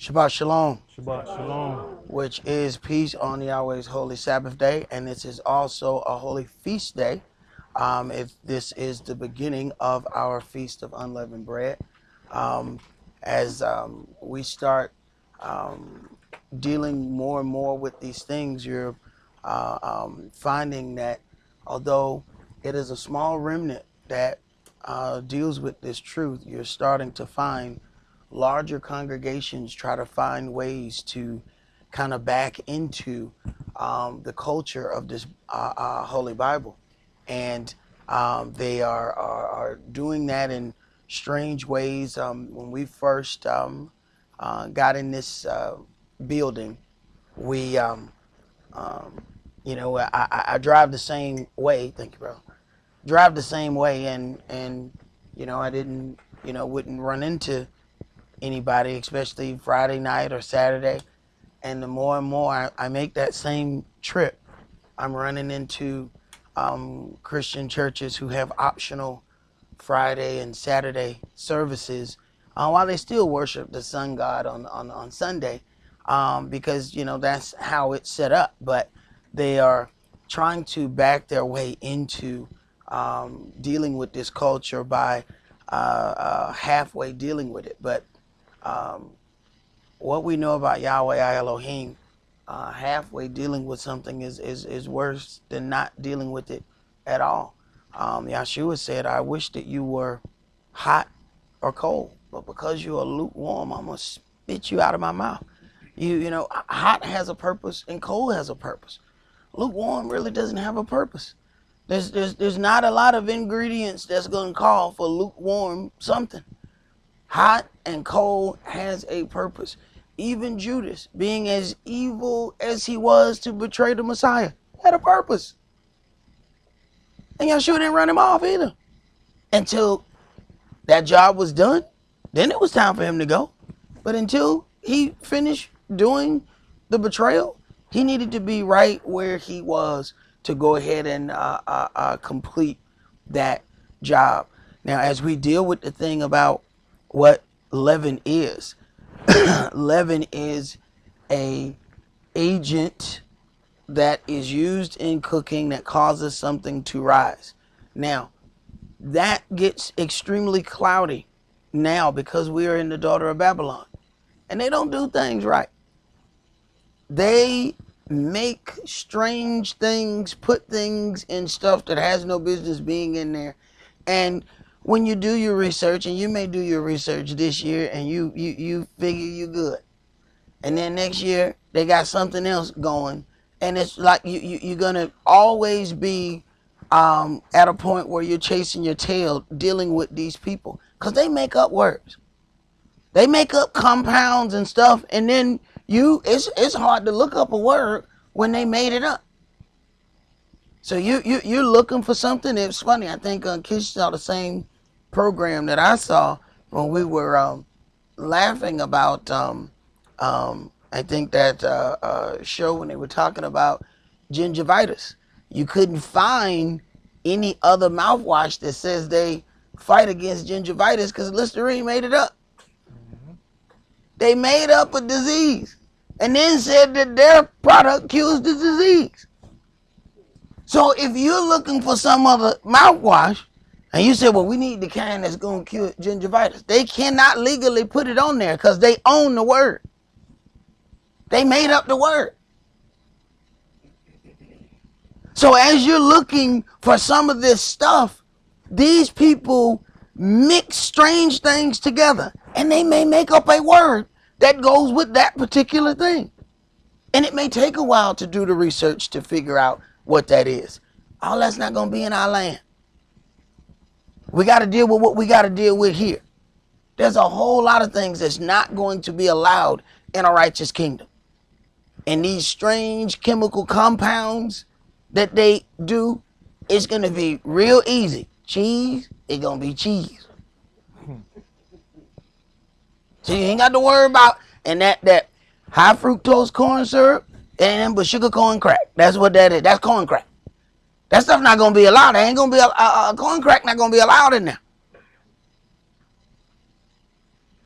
Shabbat Shalom, Shabbat Shalom. which is peace on Yahweh's holy Sabbath day, and this is also a holy feast day. If this is the beginning of our feast of unleavened bread, as we start dealing more and more with these things, you're finding that although it is a small remnant that deals with this truth, you're starting to find larger congregations try to find ways to kind of back into the culture of this Holy Bible. And they are doing that in strange ways. When we first got in this building, we, I drive the same way. Thank you, bro. Drive the same way, and I didn't, wouldn't run into anybody, especially Friday night or Saturday. And the more and more I make that same trip, I'm running into Christian churches who have optional Friday and Saturday services while they still worship the sun god on Sunday, because that's how it's set up. But they are trying to back their way into dealing with this culture by halfway dealing with it. But what we know about Yahweh Elohim, halfway dealing with something is worse than not dealing with it at all. Yahshua said, I wish that you were hot or cold, but because you are lukewarm, I'm going to spit you out of my mouth. Hot has a purpose and cold has a purpose. Lukewarm really doesn't have a purpose. There's not a lot of ingredients that's going to call for lukewarm something. Hot and cold has a purpose. Even Judas, being as evil as he was to betray the Messiah, had a purpose. And Yahshua didn't run him off either. Until that job was done, then it was time for him to go. But until he finished doing the betrayal, he needed to be right where he was to go ahead and complete that job. Now, as we deal with the thing about what leaven is, leaven is a agent that is used in cooking that causes something to rise. Now, that gets extremely cloudy now because we are in the daughter of Babylon. And they don't do things right. They make strange things, put things in stuff that has no business being in there. And when you do your research, and you may do your research this year and you figure you good, and then next year they got something else going, and it's like you're gonna always be at a point where you're chasing your tail dealing with these people, because they make up words, they make up compounds and stuff, and then it's hard to look up a word when they made it up. So you're looking for something. It's funny, I think Kish saw the same program that I saw when we were laughing about I think that show when they were talking about gingivitis. You couldn't find any other mouthwash that says they fight against gingivitis because Listerine made it up. They made up a disease and then said that their product cures the disease. So if you're looking for some other mouthwash, and you say, well, we need the kind that's going to cure gingivitis, they cannot legally put it on there because they own the word. They made up the word. So as you're looking for some of this stuff, these people mix strange things together, and they may make up a word that goes with that particular thing. And it may take a while to do the research to figure out what that is. All that's not going to be in our land. We got to deal with what we got to deal with here. There's a whole lot of things that's not going to be allowed in a righteous kingdom. And these strange chemical compounds that they do, it's going to be real easy. Cheese, it's going to be cheese. So you ain't got to worry about, and that high fructose corn syrup, and but sugar corn crack. That's what that is. That's corn crack. That stuff not going to be allowed. There ain't going to be corn crack not going to be allowed in there.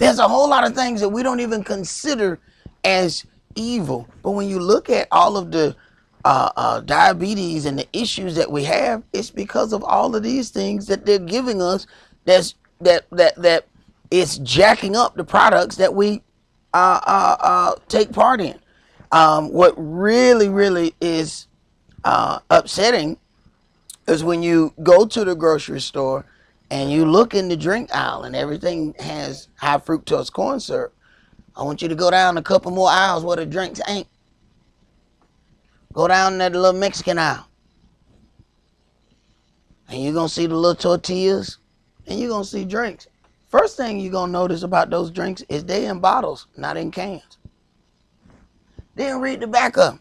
There's a whole lot of things that we don't even consider as evil. But when you look at all of the diabetes and the issues that we have, it's because of all of these things that they're giving us. That it's jacking up the products that we take part in. What really is upsetting is when you go to the grocery store and you look in the drink aisle and everything has high fructose corn syrup. I want you to go down a couple more aisles where the drinks ain't. Go down that little Mexican aisle. And you're going to see the little tortillas and you're going to see drinks. First thing you're going to notice about those drinks is they in bottles, not in cans. Then read the back of them.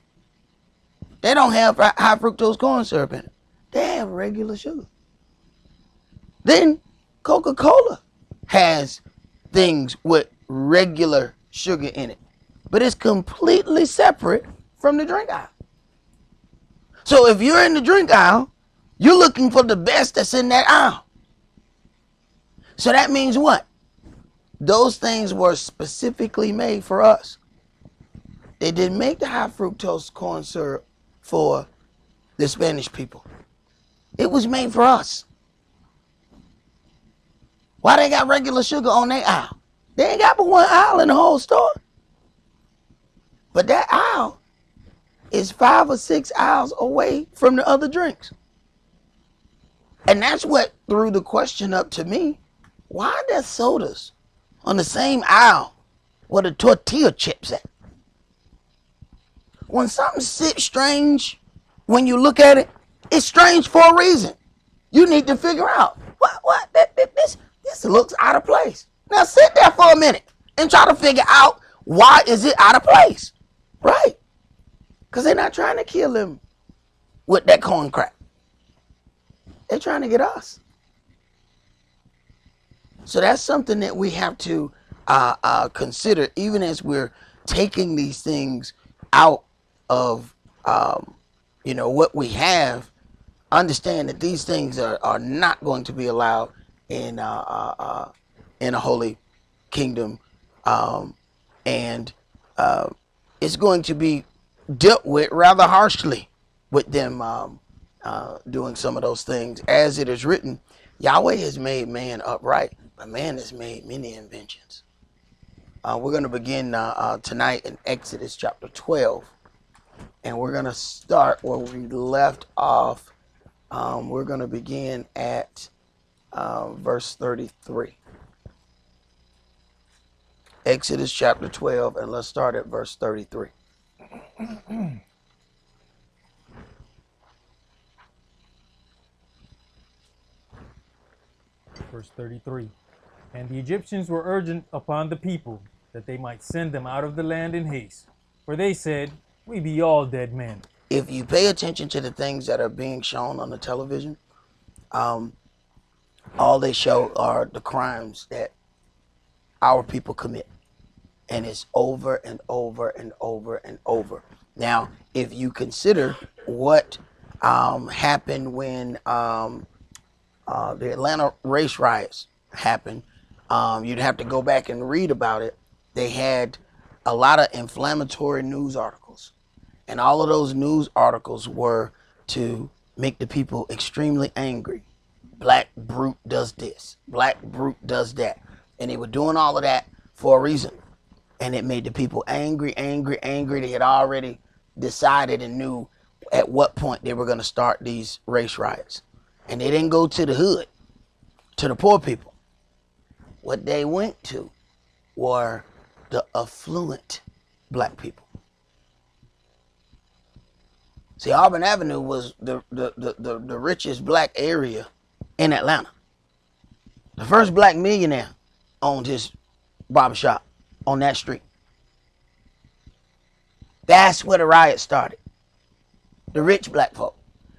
They don't have high fructose corn syrup in it. They have regular sugar. Then Coca-Cola has things with regular sugar in it. But it's completely separate from the drink aisle. So if you're in the drink aisle, you're looking for the best that's in that aisle. So that means what? Those things were specifically made for us. They didn't make the high fructose corn syrup for the Spanish people. It was made for us. Why they got regular sugar on their aisle? They ain't got but one aisle in the whole store. But that aisle is 5 or 6 aisles away from the other drinks. And that's what threw the question up to me. Why are there sodas on the same aisle where the tortilla chips at? When something sits strange, when you look at it, it's strange for a reason. You need to figure out, this looks out of place. Now sit there for a minute and try to figure out why is it out of place, right? Because they're not trying to kill him with that corn crack. They're trying to get us. So that's something that we have to consider, even as we're taking these things out of, what we have. Understand that these things are not going to be allowed in a holy kingdom, and it's going to be dealt with rather harshly with them doing some of those things. As it is written, Yahweh has made man upright, but man has made many inventions. We're going to begin tonight in Exodus chapter 12, and we're going to start where we left off. We're going to begin at verse 33. Exodus chapter 12, and let's start at verse 33. Verse 33. And the Egyptians were urgent upon the people that they might send them out of the land in haste. For they said, we be all dead men. If you pay attention to the things that are being shown on the television, all they show are the crimes that our people commit. And it's over and over and over and over. Now, if you consider what happened when the Atlanta race riots happened, you'd have to go back and read about it. They had a lot of inflammatory news articles. And all of those news articles were to make the people extremely angry. Black brute does this. Black brute does that. And they were doing all of that for a reason. And it made the people angry. They had already decided and knew at what point they were going to start these race riots. And they didn't go to the hood, to the poor people. What they went to were the affluent black people. See, Auburn Avenue was the richest black area in Atlanta. The first black millionaire owned his barbershop on that street. That's where the riot started. The rich black folk.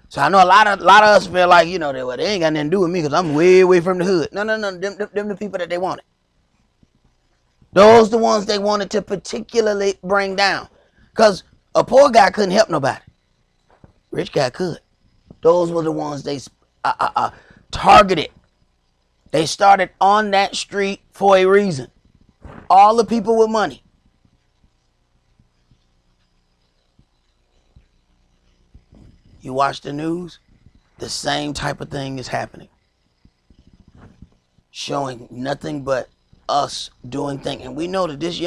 So I know a lot of us feel like, they ain't got nothing to do with me because I'm way away from the hood. No. Them the people that they wanted. Those the ones they wanted to particularly bring down. Because a poor guy couldn't help nobody. Rich guy could. Those were the ones they targeted. They started on that street for a reason. All the people with money. You watch the news, the same type of thing is happening. Showing nothing but us doing things. And we know that this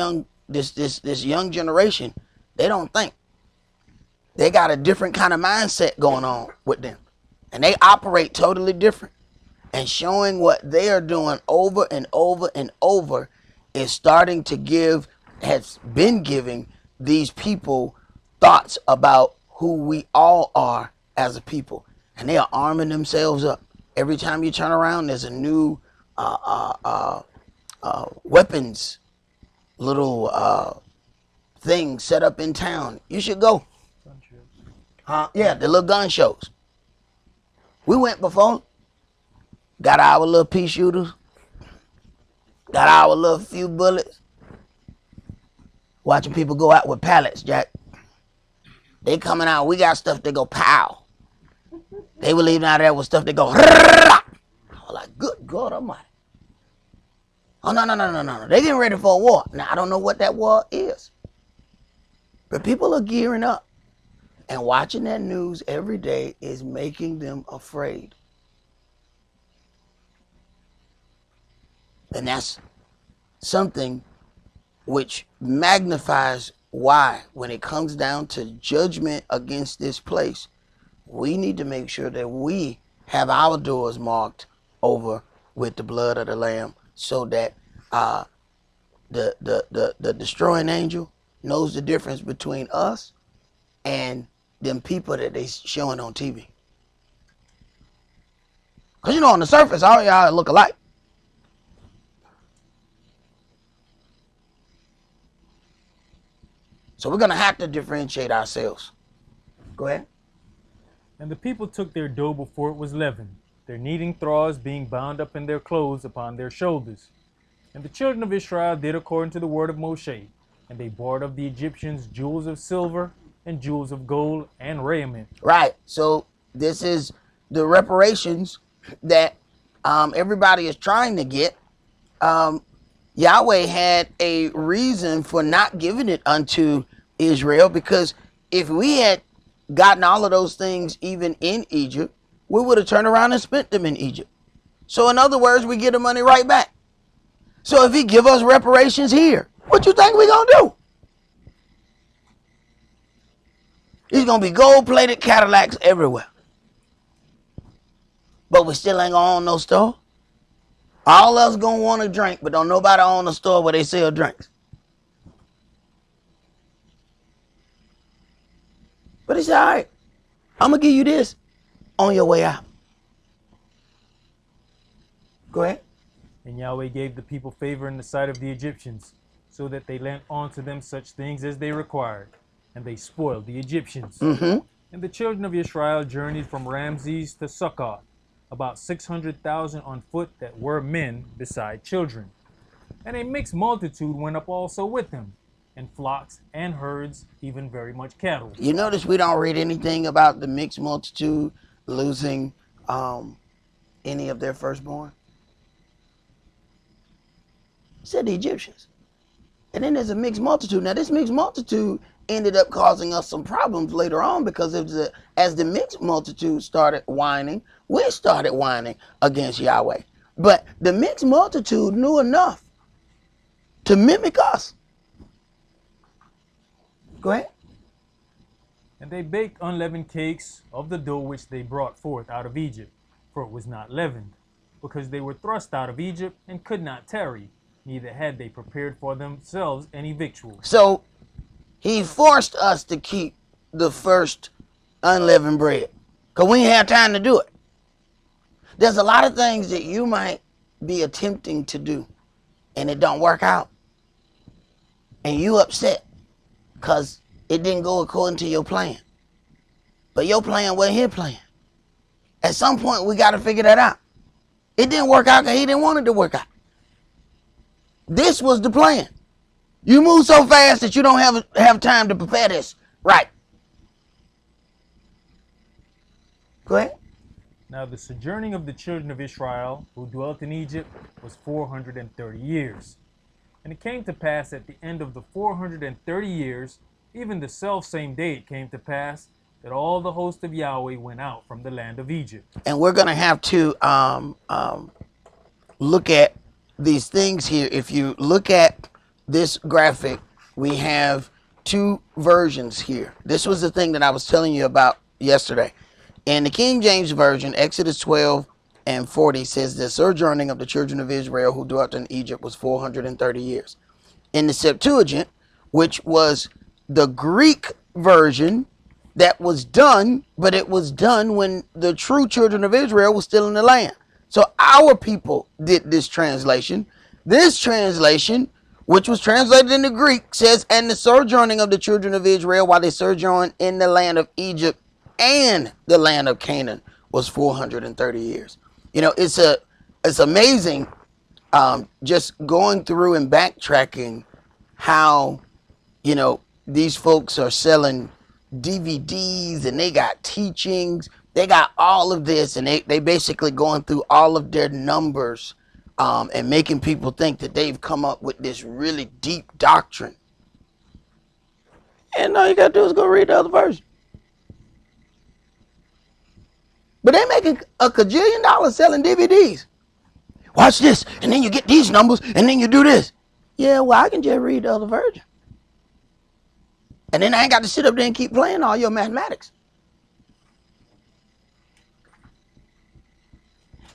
young generation, they don't think. They got a different kind of mindset going on with them. And they operate totally different. And showing what they are doing over and over and over is starting to has been giving these people thoughts about who we all are as a people. And they are arming themselves up. Every time you turn around, there's a new weapons little thing set up in town. You should go. Yeah, the little gun shows. We went before. Got our little pea shooters. Got our little few bullets. Watching people go out with pallets, Jack. They coming out. We got stuff that go pow. They were leaving out there with stuff that go. I was like, good God Almighty. Oh no. They getting ready for a war. Now I don't know what that war is. But people are gearing up. And watching that news every day is making them afraid. And that's something which magnifies why, when it comes down to judgment against this place, we need to make sure that we have our doors marked over with the blood of the Lamb, so that the destroying angel knows the difference between us and them people that they showing on TV. Because you know, on the surface, all y'all look alike. So we're going to have to differentiate ourselves. Go ahead. And the people took their dough before it was leavened, their kneading troughs being bound up in their clothes upon their shoulders. And the children of Israel did according to the word of Moshe, and they bought of the Egyptians jewels of silver and jewels of gold and raiment. Right. So this is the reparations that everybody is trying to get. Yahweh had a reason for not giving it unto Israel, because if we had gotten all of those things even in Egypt, we would have turned around and spent them in Egypt. So in other words, we get the money right back. So if he give us reparations here, what you think we gonna do? There's gonna be gold-plated Cadillacs everywhere. But we still ain't gonna own no store. All of us gonna want to drink, but don't nobody own a store where they sell drinks. But he said, all right, I'm gonna give you this on your way out. Go ahead. And Yahweh gave the people favor in the sight of the Egyptians, so that they lent unto them such things as they required, and they spoiled the Egyptians. Mm-hmm. And the children of Israel journeyed from Ramses to Succoth, about 600,000 on foot that were men beside children. And a mixed multitude went up also with them, and flocks and herds, even very much cattle. You notice we don't read anything about the mixed multitude losing any of their firstborn. It said the Egyptians. And then there's a mixed multitude. Now this mixed multitude ended up causing us some problems later on, because as the mixed multitude started whining, we started whining against Yahweh. But the mixed multitude knew enough to mimic us. Go ahead. And they baked unleavened cakes of the dough which they brought forth out of Egypt, for it was not leavened, because they were thrust out of Egypt and could not tarry, neither had they prepared for themselves any victual. So he forced us to keep the first unleavened bread, because we ain't have time to do it. There's a lot of things that you might be attempting to do and it don't work out, and you upset because it didn't go according to your plan. But your plan wasn't his plan. At some point, we got to figure that out. It didn't work out because he didn't want it to work out. This was the plan. You move so fast that you don't have time to prepare this. Right. Go ahead. Now the sojourning of the children of Israel, who dwelt in Egypt, was 430 years. And it came to pass at the end of the 430 years, even the self same day it came to pass, that all the host of Yahweh went out from the land of Egypt. And we're going to have to look at these things here. If you look at this graphic, we have two versions here. This was the thing that I was telling you about yesterday. In the King James Version, Exodus 12 and 40 says the sojourning of the children of Israel who dwelt in Egypt was 430 years. In the Septuagint, which was the Greek version, that was done, but it was done when the true children of Israel was still in the land. So our people did this translation. This translation, which was translated into Greek, says, and the sojourning of the children of Israel while they sojourned in the land of Egypt and the land of Canaan was 430 years. You know, it's amazing, just going through and backtracking how, you know, these folks are selling DVDs and they got teachings, they got all of this, and they basically going through all of their numbers, and making people think that they've come up with this really deep doctrine. And all you gotta do is go read the other version. But they making a cajillion dollars selling DVDs. Watch this, and then you get these numbers, and then you do this. Yeah, well, I can just read the other version. And then I ain't got to sit up there and keep playing all your mathematics.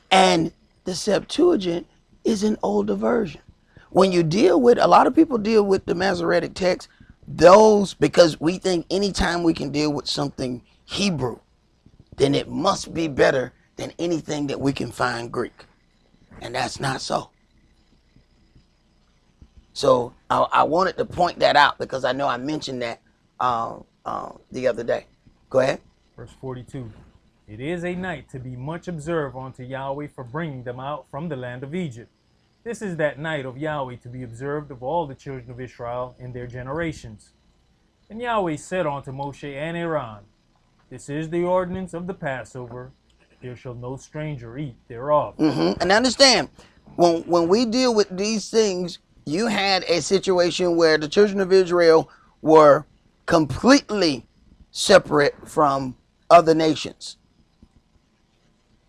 And the Septuagint is an older version. When you deal with, a lot of people deal with the Masoretic text, those, because we think anytime we can deal with something Hebrew, then it must be better than anything that we can find Greek. And that's not so. So I wanted to point that out because I know I mentioned that the other day. Go ahead. Verse 42. It is a night to be much observed unto Yahweh for bringing them out from the land of Egypt. This is that night of Yahweh to be observed of all the children of Israel in their generations. And Yahweh said unto Moshe and Aaron, this is the ordinance of the Passover. There shall no stranger eat thereof. And understand, when we deal with these things, you had a situation where the children of Israel were completely separate from other nations.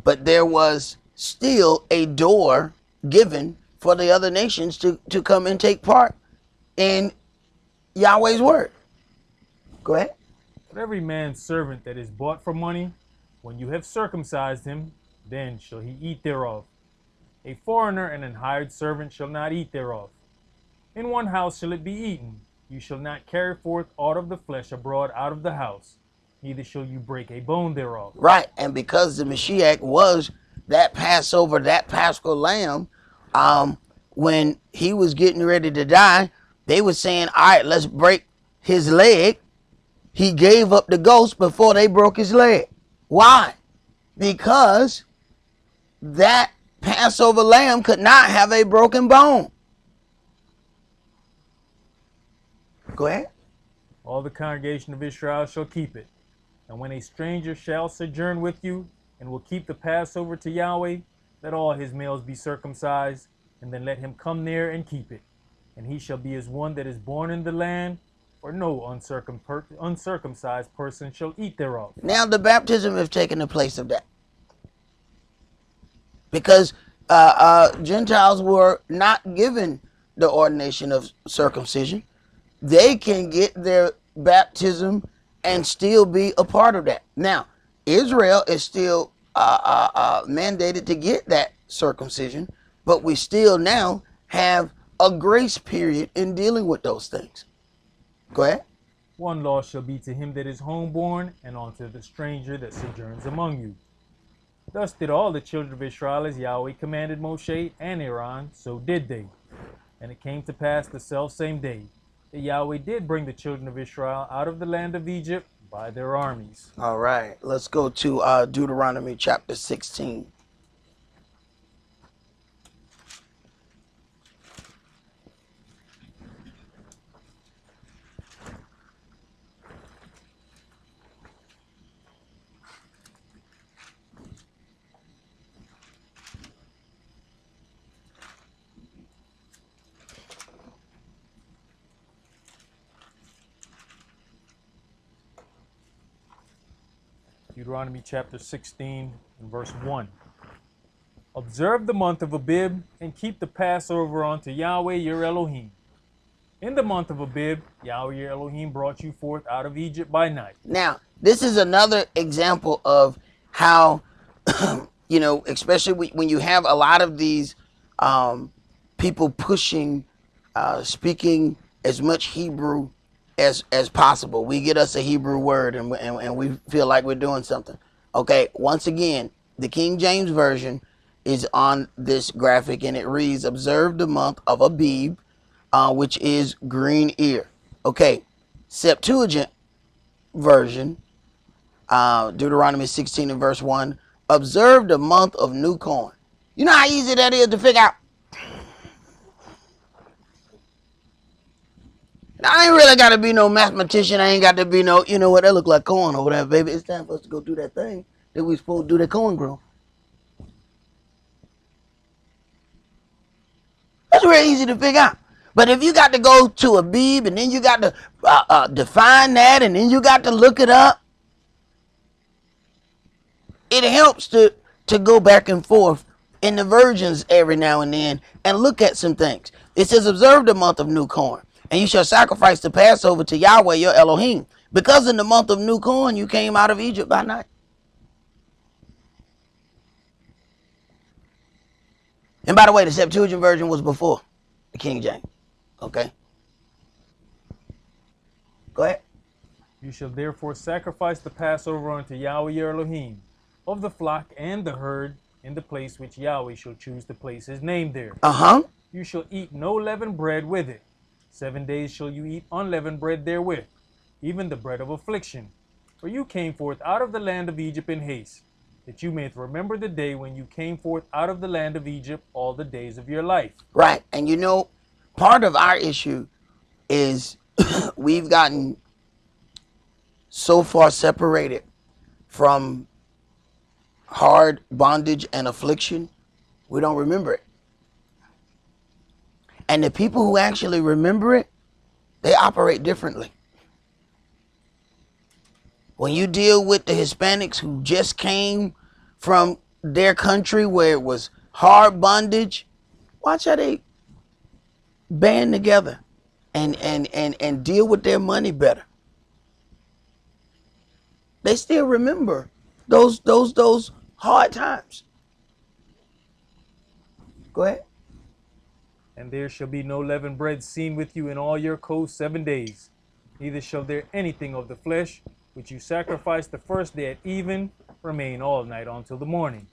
But there was still a door given for the other nations to come and take part in Yahweh's word. Go ahead. But every man's servant that is bought for money, when you have circumcised him, then shall he eat thereof. A foreigner and an hired servant shall not eat thereof. In one house shall it be eaten. You shall not carry forth aught of the flesh abroad out of the house, neither shall you break a bone thereof. Right, and because the Mashiach was that Passover, that Paschal lamb, when he was getting ready to die, they were saying, all right, let's break his leg. He gave up the ghost before they broke his leg. Why? Because that Passover lamb could not have a broken bone. Go ahead. All the congregation of Israel shall keep it. And when a stranger shall sojourn with you, and will keep the Passover to Yahweh, let all his males be circumcised, and then let him come near and keep it. And he shall be as one that is born in the land, for no uncircumcised person shall eat thereof. Now the baptism has taken the place of that. Because Gentiles were not given the ordination of circumcision. They can get their baptism and still be a part of that. Now, Israel is still mandated to get that circumcision, but we still now have a grace period in dealing with those things. Go ahead. One law shall be to him that is homeborn, and unto the stranger that sojourns among you. Thus did all the children of Israel as Yahweh commanded Moshe and Aaron, so did they. And it came to pass the selfsame day that Yahweh did bring the children of Israel out of the land of Egypt by their armies. All right, let's go to Deuteronomy chapter 16. Deuteronomy chapter 16 and verse 1. Observe the month of Abib and keep the Passover unto Yahweh your Elohim. In the month of Abib, Yahweh your Elohim brought you forth out of Egypt by night. Now, this is another example of how, especially when you have a lot of these people pushing, speaking as much Hebrew as possible. We get us a Hebrew word and we feel like we're doing something. Okay, once again, the King James Version is on this graphic and it reads, observe the month of Abib, which is green ear. Okay, Septuagint version, Deuteronomy 16 and verse 1, observe the month of new corn. You know how easy that is to figure out? I ain't really got to be no mathematician. I ain't got to be no, you know what, that look like corn over there, baby. It's time for us to go do that thing that we supposed to do that corn grow. That's real easy to figure out. But if you got to go to Abib and then you got to define that and then you got to look it up, it helps to go back and forth in the versions every now and then and look at some things. It says, observe the month of new corn, and you shall sacrifice the Passover to Yahweh your Elohim, because in the month of new corn you came out of Egypt by night. And by the way, the Septuagint version was before the King James. Okay? Go ahead. You shall therefore sacrifice the Passover unto Yahweh your Elohim, of the flock and the herd, in the place which Yahweh shall choose to place his name there. You shall eat no leavened bread with it. 7 days shall you eat unleavened bread therewith, even the bread of affliction. For you came forth out of the land of Egypt in haste, that you may remember the day when you came forth out of the land of Egypt all the days of your life. Right. And part of our issue is we've gotten so far separated from hard bondage and affliction, we don't remember it. And the people who actually remember it, they operate differently. When you deal with the Hispanics who just came from their country where it was hard bondage, watch how they band together and deal with their money better. They still remember those hard times. Go ahead. And there shall be no leavened bread seen with you in all your coasts 7 days. Neither shall there anything of the flesh, which you sacrifice the first day at even, remain all night until the morning.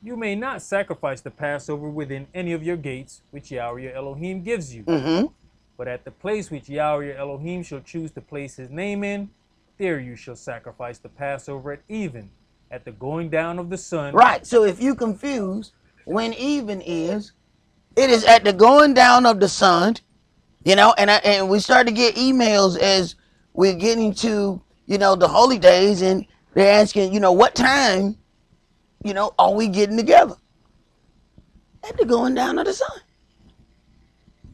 You may not sacrifice the Passover within any of your gates, which Yahweh your Elohim gives you. But at the place which Yahweh your Elohim shall choose to place his name in, there you shall sacrifice the Passover at even, at the going down of the sun. Right. So if you confuse when even is, it is at the going down of the sun, and we start to get emails as we're getting to, the holy days, and they're asking, what time, are we getting together? At the going down of the sun.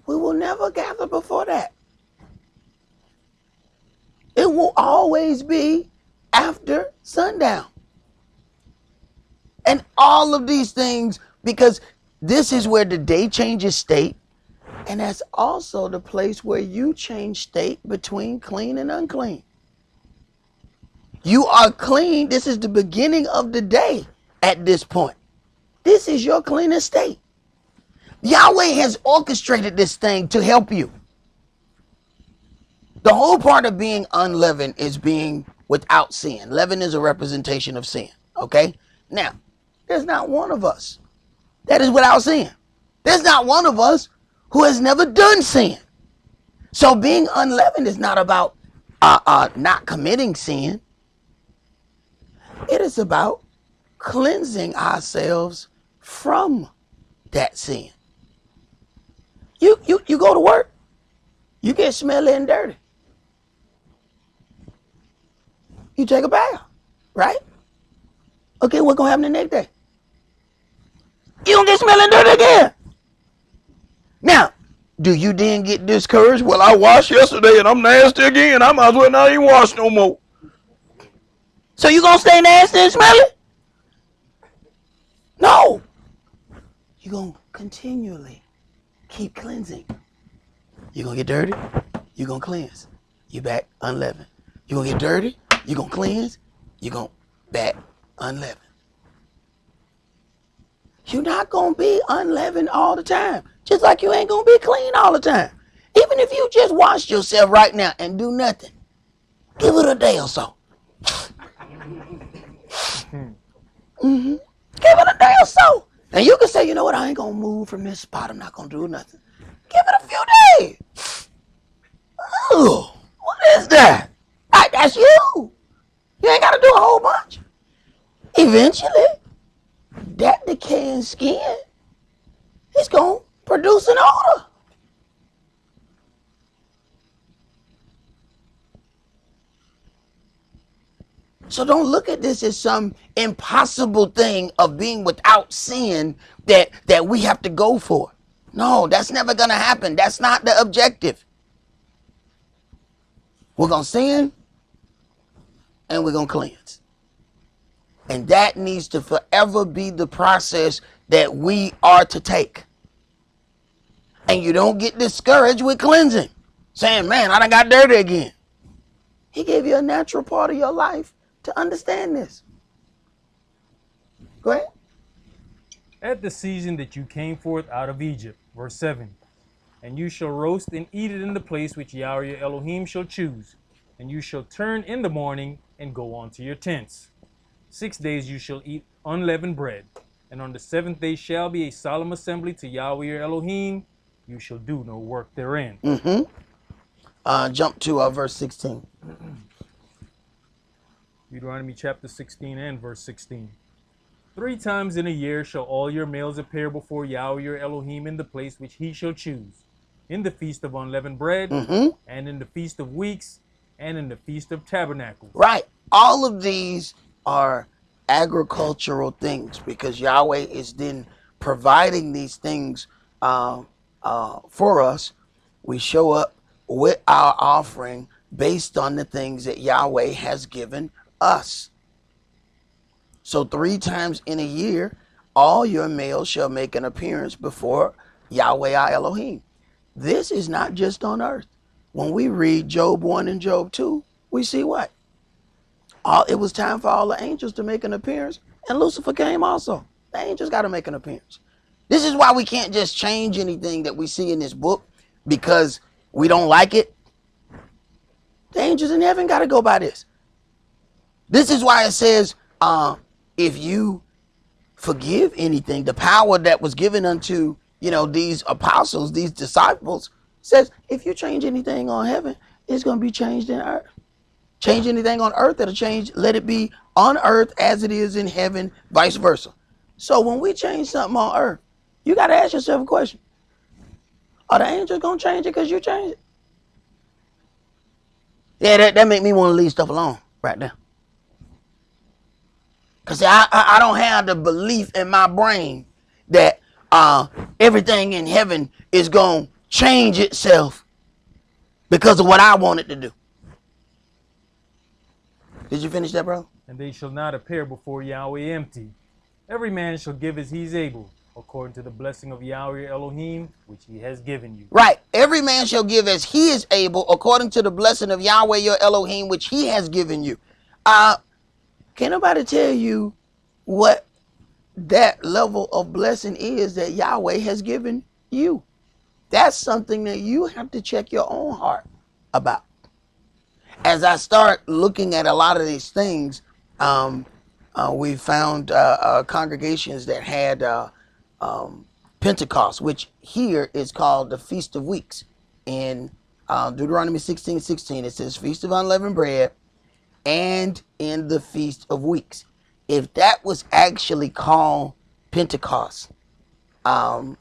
We will never gather before that. It will always be after sundown. And all of these things, because this is where the day changes state, and that's also the place where you change state between clean and unclean. You are clean. This is the beginning of the day at this point. This is your cleanest state. Yahweh has orchestrated this thing to help you. The whole part of being unleavened is being without sin. Leaven is a representation of sin. Okay? Now, there's not one of us that is without sin. There's not one of us who has never done sin. So being unleavened is not about not committing sin. It is about cleansing ourselves from that sin. You go to work, you get smelly and dirty. You take a bath, right? Okay, what's gonna happen the next day? You don't get smelly and dirty again. Now, do you then get discouraged? Well, I washed yesterday and I'm nasty again. I might as well not even wash no more. So you gonna stay nasty and smelly? No. You're gonna continually keep cleansing. You're gonna get dirty, you're gonna cleanse. You back unleavened. You're gonna get dirty, you're gonna cleanse, you're gonna back unleavened. You're not gonna be unleavened all the time. Just like you ain't gonna be clean all the time. Even if you just wash yourself right now and do nothing, give it a day or so. Give it a day or so. And you can say, you know what, I ain't gonna move from this spot. I'm not gonna do nothing. Give it a few days. Oh, what is that? That's you. You ain't gotta do a whole bunch. Eventually, that decaying skin is gonna produce an odor. So don't look at this as some impossible thing of being without sin that we have to go for. No, that's never going to happen. That's not the objective. We're going to sin and we're going to cleanse. And that needs to forever be the process that we are to take. And you don't get discouraged with cleansing, saying, man, I done got dirty again. He gave you a natural part of your life to understand this. Go ahead. At the season that you came forth out of Egypt, verse 7, and you shall roast and eat it in the place which Yahweh your Elohim shall choose, and you shall turn in the morning and go on to your tents. 6 days you shall eat unleavened bread, and on the 7th day shall be a solemn assembly to Yahweh your Elohim. You shall do no work therein. Jump to verse 16. Deuteronomy chapter 16 and verse 16. 3 times in a year shall all your males appear before Yahweh your Elohim in the place which he shall choose, in the feast of unleavened bread, and in the feast of weeks, and in the feast of tabernacles. Right. All of these are agricultural things because Yahweh is then providing these things for us. We show up with our offering based on the things that Yahweh has given us. So 3 times in a year, all your males shall make an appearance before Yahweh our Elohim. This is not just on earth. When we read Job 1 and Job 2, we see what? It was time for all the angels to make an appearance, and Lucifer came also. The angels got to make an appearance. This is why we can't just change anything that we see in this book because we don't like it. The angels in heaven got to go by this. This is why it says, if you forgive anything, the power that was given unto, these apostles, these disciples, says, if you change anything on heaven, it's going to be changed in earth. Change anything on earth, that'll change. Let it be on earth as it is in heaven, vice versa. So when we change something on earth, you got to ask yourself a question. Are the angels going to change it because you change it? Yeah, that make me want to leave stuff alone right now. Because I don't have the belief in my brain that everything in heaven is going to change itself because of what I want it to do. Did you finish that, bro? And they shall not appear before Yahweh empty. Every man shall give as he is able, according to the blessing of Yahweh Elohim, which he has given you. Right. Every man shall give as he is able, according to the blessing of Yahweh your Elohim, which he has given you. Can nobody tell you what that level of blessing is that Yahweh has given you? That's something that you have to check your own heart about. As I start looking at a lot of these things, we found congregations that had Pentecost, which here is called the Feast of Weeks. In Deuteronomy 16:16, it says Feast of Unleavened Bread and in the Feast of Weeks. If that was actually called Pentecost, or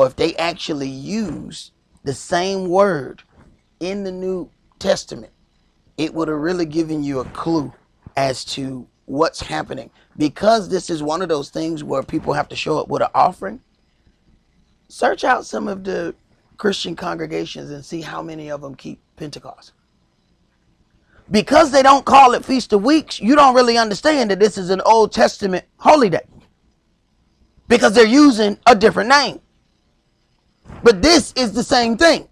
if they actually used the same word in the New Testament, it would have really given you a clue as to what's happening. Because this is one of those things where people have to show up with an offering, search out some of the Christian congregations and see how many of them keep Pentecost. Because they don't call it Feast of Weeks, you don't really understand that this is an Old Testament holy day. Because they're using a different name. But this is the same thing.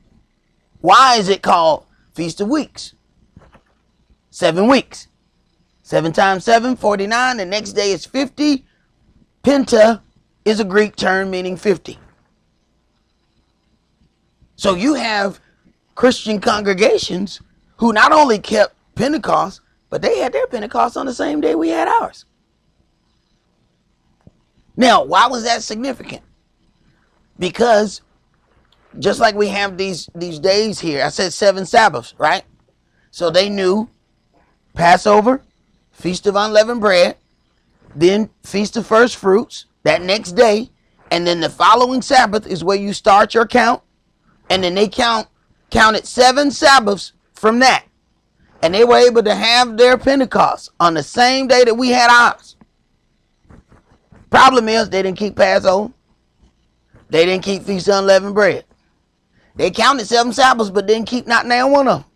Why is it called Feast of Weeks? 7 weeks. 7 times 7, 49. The next day is 50. Penta is a Greek term meaning 50. So you have Christian congregations who not only kept Pentecost, but they had their Pentecost on the same day we had ours. Now, why was that significant? Because just like we have these days here, I said 7 Sabbaths, right? So they knew Passover, Feast of Unleavened Bread, then Feast of First Fruits that next day, and then the following Sabbath is where you start your count, and then they counted 7 Sabbaths from that, and they were able to have their Pentecost on the same day that we had ours. Problem is, they didn't keep Passover. They didn't keep Feast of Unleavened Bread. They counted 7 Sabbaths, but didn't keep not now one of them.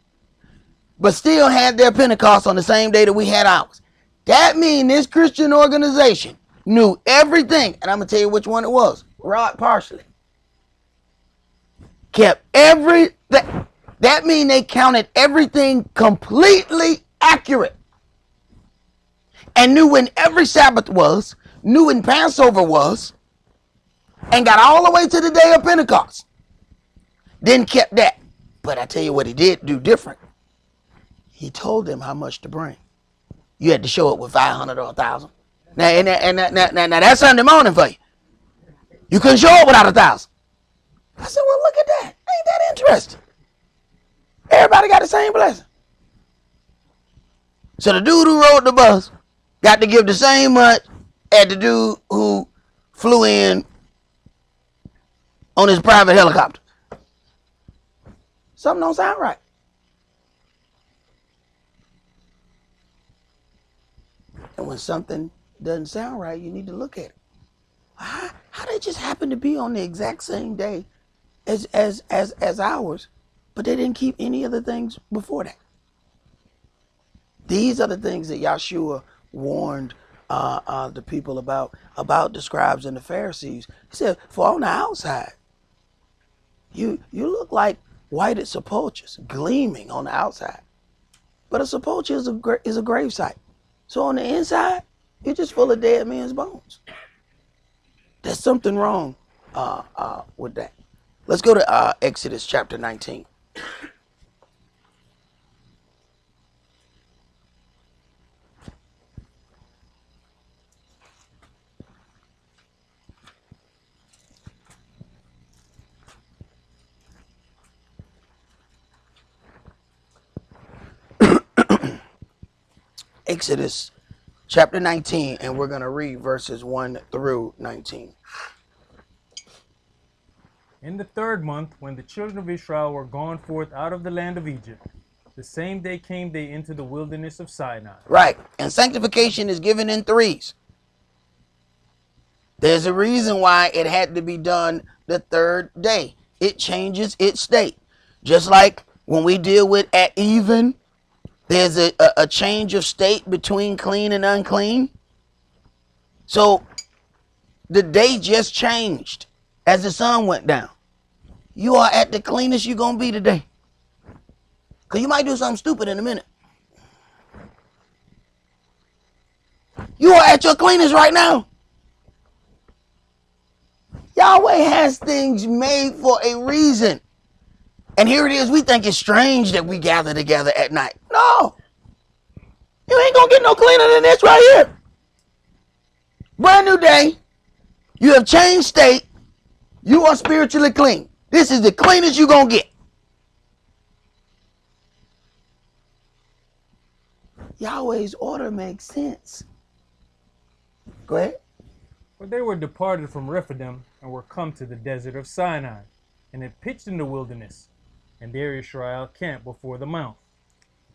But still had their Pentecost on the same day that we had ours. That means this Christian organization knew everything, and I'm going to tell you which one it was. Rod Parsley. Kept everything. That means they counted everything completely accurate. And knew when every Sabbath was, knew when Passover was, and got all the way to the day of Pentecost. Then kept that. But I tell you what he did do different. He told them how much to bring. You had to show up with 500 or 1,000. Now that's Sunday morning for you. You couldn't show up without 1,000. I said, well, look at that. Ain't that interesting? Everybody got the same blessing. So the dude who rode the bus got to give the same much as the dude who flew in on his private helicopter. Something don't sound right. And when something doesn't sound right, you need to look at it. How they just happen to be on the exact same day as ours, but they didn't keep any of the things before that. These are the things that Yahshua warned the people about the scribes and the Pharisees. He said, for on the outside, you look like whited sepulchres gleaming on the outside. But a sepulchre is a grave site. So on the inside, you're just full of dead men's bones. There's something wrong with that. Let's go to Exodus chapter 19. Exodus chapter 19, and we're going to read verses 1 through 19. In the 3rd month, when the children of Israel were gone forth out of the land of Egypt, the same day came they into the wilderness of Sinai. Right. And sanctification is given in threes. There's a reason why it had to be done the 3rd day. It changes its state. Just like when we deal with at even, there's a change of state between clean and unclean. So the day just changed as the sun went down. You are at the cleanest you're going to be today. Because you might do something stupid in a minute. You are at your cleanest right now. Yahweh has things made for a reason. And here it is, we think it's strange that we gather together at night. No. You ain't going to get no cleaner than this right here. Brand new day. You have changed state. You are spiritually clean. This is the cleanest you're going to get. Yahweh's order makes sense. Go ahead. For they were departed from Rephidim and were come to the desert of Sinai, and had pitched in the wilderness, and there Israel camped before the mount.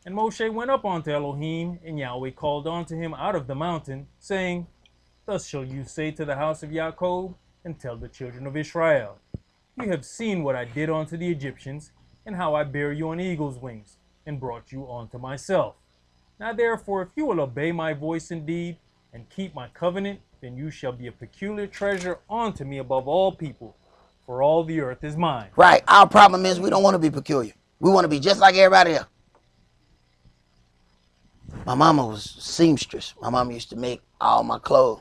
And Moshe went up unto Elohim, and Yahweh called unto him out of the mountain, saying, Thus shall you say to the house of Jacob, and tell the children of Israel, You have seen what I did unto the Egyptians, and how I bare you on eagle's wings, and brought you unto myself. Now therefore, if you will obey my voice indeed, and keep my covenant, then you shall be a peculiar treasure unto me above all people, for all the earth is mine. Right. Our problem is we don't want to be peculiar. We want to be just like everybody else. My mama was seamstress. My mama used to make all my clothes.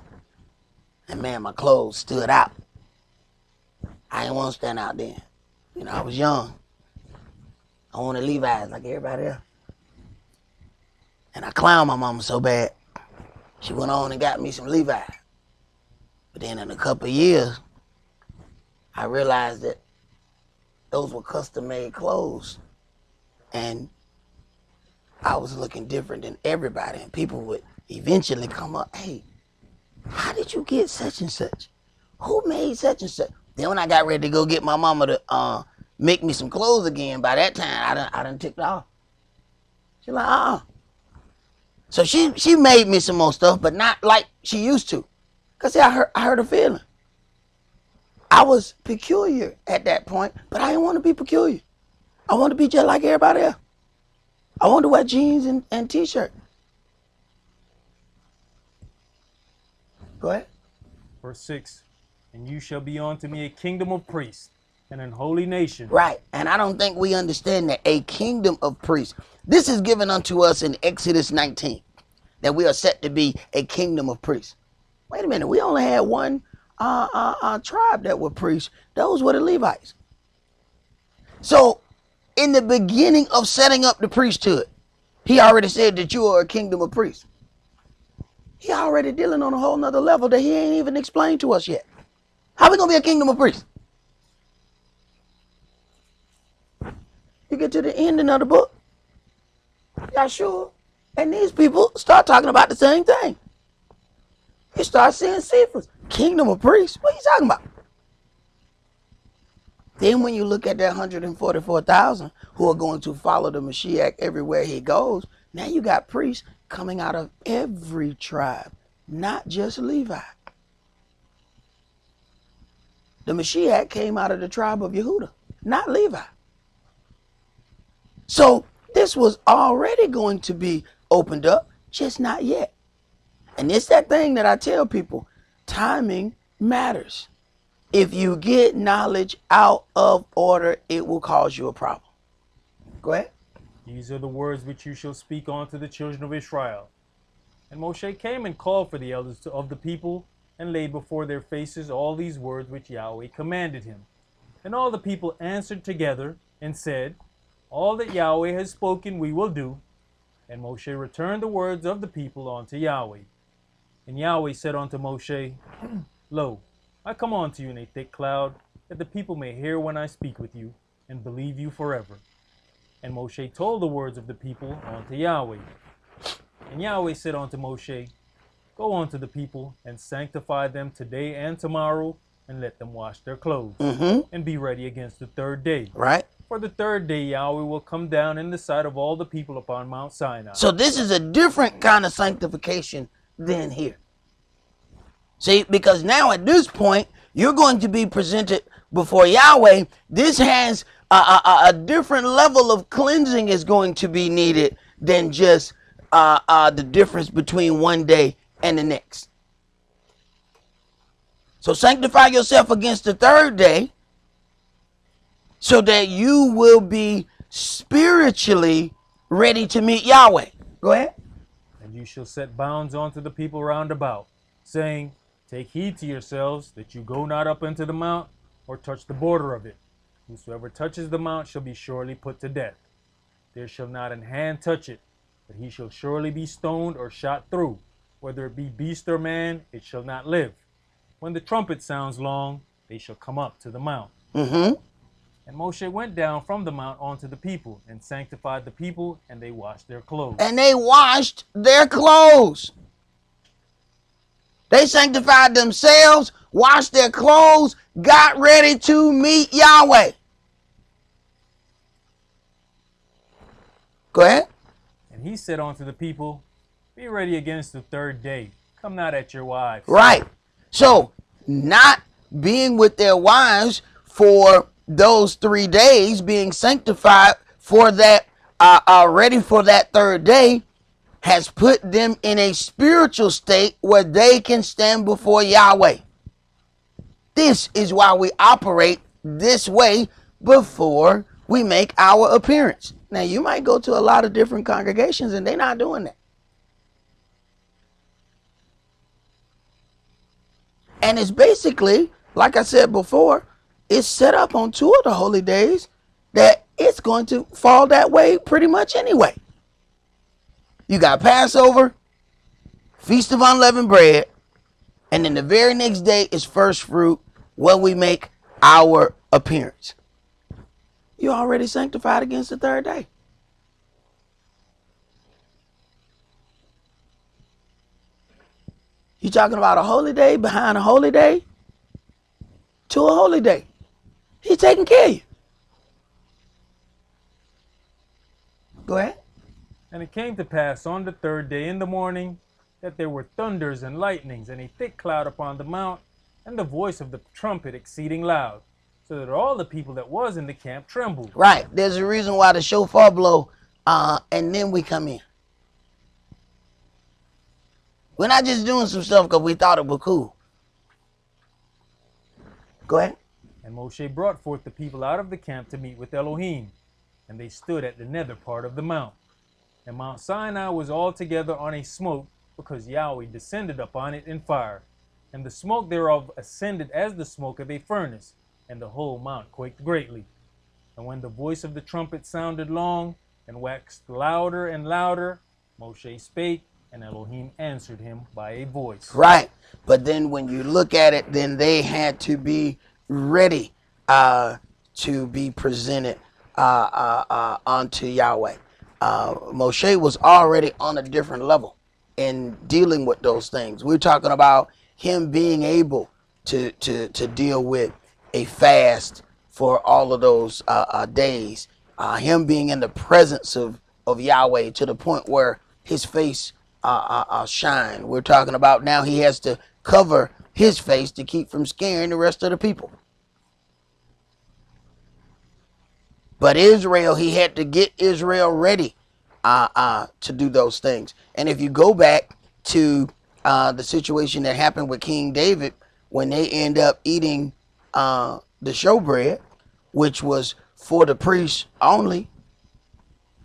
And man, my clothes stood out. I didn't want to stand out then. You know, I was young. I wanted Levi's like everybody else. And I clowned my mama so bad. She went on and got me some Levi's. But then in a couple of years, I realized that those were custom-made clothes. And I was looking different than everybody. And people would eventually come up, hey, how did you get such and such? Who made such and such? Then when I got ready to go get my mama to make me some clothes again, by that time, I done ticked off. She like, So she made me some more stuff, but not like she used to. Because I hurt her feeling. I was peculiar at that point, but I didn't want to be peculiar. I wanted to be just like everybody else. I wanted to wear jeans and t-shirt. Go ahead. Verse 6, and you shall be unto me a kingdom of priests and an holy nation. Right. And I don't think we understand that a kingdom of priests. This is given unto us in Exodus 19, that we are set to be a kingdom of priests. Wait a minute. We only had one tribe that were priests. Those were the Levites. So in the beginning of setting up the priesthood, he already said that you are a kingdom of priests. He already dealing on a whole nother level that he ain't even explained to us yet. How we going to be a kingdom of priests? You get to the ending of the book, Yahshua and these people start talking about the same thing. You start seeing Cephas, kingdom of priests. What are you talking about? Then when you look at that 144,000 who are going to follow the Mashiach everywhere he goes, now you got priests coming out of every tribe, not just Levi. The Mashiach came out of the tribe of Yehuda, not Levi. So this was already going to be opened up, just not yet. And it's that thing that I tell people, timing matters. If you get knowledge out of order, it will cause you a problem. Go ahead. These are the words which you shall speak unto the children of Israel. And Moshe came and called for the elders of the people, and laid before their faces all these words which Yahweh commanded him. And all the people answered together and said, all that Yahweh has spoken we will do. And Moshe returned the words of the people unto Yahweh. And Yahweh said unto Moshe, Lo, I come unto you in a thick cloud, that the people may hear when I speak with you, and believe you forever. And Moshe told the words of the people unto Yahweh. And Yahweh said unto Moshe, Go unto the people, and sanctify them today and tomorrow, and let them wash their clothes, and be ready against the third day. Right. For the third day Yahweh will come down in the sight of all the people upon Mount Sinai. So this is a different kind of sanctification than here. See, because now at this point, you're going to be presented before Yahweh. This has a different level of cleansing is going to be needed than just the difference between one day and the next. So sanctify yourself against the third day so that you will be spiritually ready to meet Yahweh. Go ahead. And you shall set bounds unto the people round about, saying, Take heed to yourselves that you go not up into the mount, or touch the border of it. Whosoever touches the mount shall be surely put to death. There shall not an hand touch it, but he shall surely be stoned or shot through. Whether it be beast or man, it shall not live. When the trumpet sounds long, they shall come up to the mount. And Moshe went down from the mount unto the people, and sanctified the people, and they washed their clothes. And they washed their clothes. They sanctified themselves, washed their clothes, got ready to meet Yahweh. Go ahead. And he said unto the people, Be ready against the third day. Come not at your wives. Right. So, not being with their wives for those 3 days, being sanctified for that ready for that third day, has put them in a spiritual state where they can stand before Yahweh. This is why we operate this way before we make our appearance. Now, you might go to a lot of different congregations and they're not doing that. And it's basically, like I said before, it's set up on two of the holy days that it's going to fall that way pretty much anyway. You got Passover, Feast of Unleavened Bread, and then the very next day is first fruit when we make our appearance. You're already sanctified against the third day. You talking about a holy day behind a holy day to a holy day. He's taking care of you. Go ahead. And it came to pass on the third day in the morning that there were thunders and lightnings and a thick cloud upon the mount, and the voice of the trumpet exceeding loud, so that all the people that was in the camp trembled. Right. There's a reason why the shofar blow, and then we come in. We're not just doing some stuff because we thought it was cool. Go ahead. And Moshe brought forth the people out of the camp to meet with Elohim, and they stood at the nether part of the mount. And Mount Sinai was altogether on a smoke, because Yahweh descended upon it in fire. And the smoke thereof ascended as the smoke of a furnace, and the whole mount quaked greatly. And when the voice of the trumpet sounded long, and waxed louder and louder, Moshe spake, and Elohim answered him by a voice. Right. But then when you look at it, then they had to be ready to be presented unto Yahweh. Moshe was already on a different level in dealing with those things. We're talking about him being able to deal with a fast for all of those days. Him being in the presence of Yahweh to the point where his face shine. We're talking about now he has to cover his face to keep from scaring the rest of the people. But Israel, he had to get Israel ready to do those things. And if you go back to the situation that happened with King David, when they end up eating the showbread, which was for the priests only,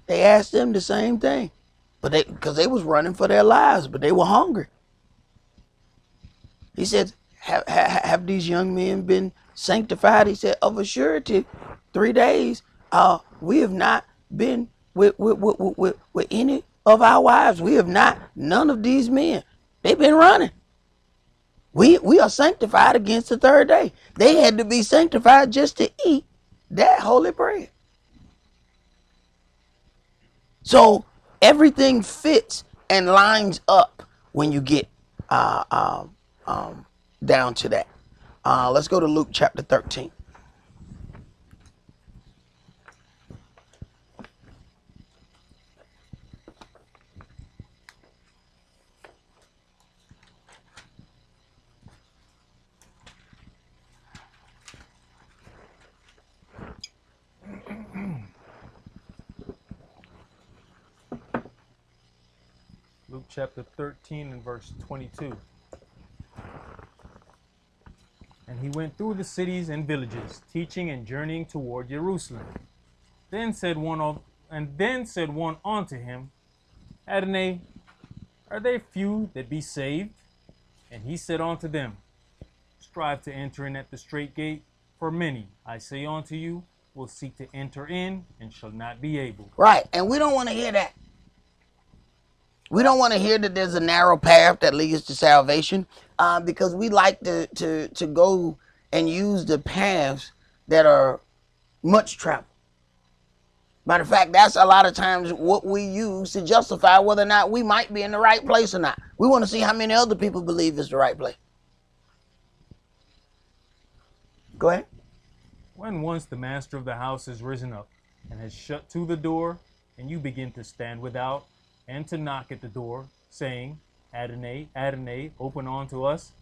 they asked them the same thing. But because they was running for their lives, but they were hungry. He said, have these young men been sanctified? He said, of a surety, 3 days. We have not been with any of our wives. We have not, none of these men. They've been running. We are sanctified against the third day. They had to be sanctified just to eat that holy bread. So everything fits and lines up when you get down to that. Let's go to Luke chapter 13. Luke chapter 13 and verse 22. And he went through the cities and villages, teaching and journeying toward Jerusalem. Then said one unto him, Adonai, are there few that be saved? And he said unto them, Strive to enter in at the strait gate, for many, I say unto you, will seek to enter in and shall not be able. Right, and we don't want to hear that. We don't want to hear that there's a narrow path that leads to salvation, because we like to go and use the paths that are much traveled. Matter of fact, that's a lot of times what we use to justify whether or not we might be in the right place or not. We want to see how many other people believe it's the right place. Go ahead. When once the master of the house is risen up and has shut to the door, and you begin to stand without and to knock at the door, saying, Adonai, Adonai, open unto us.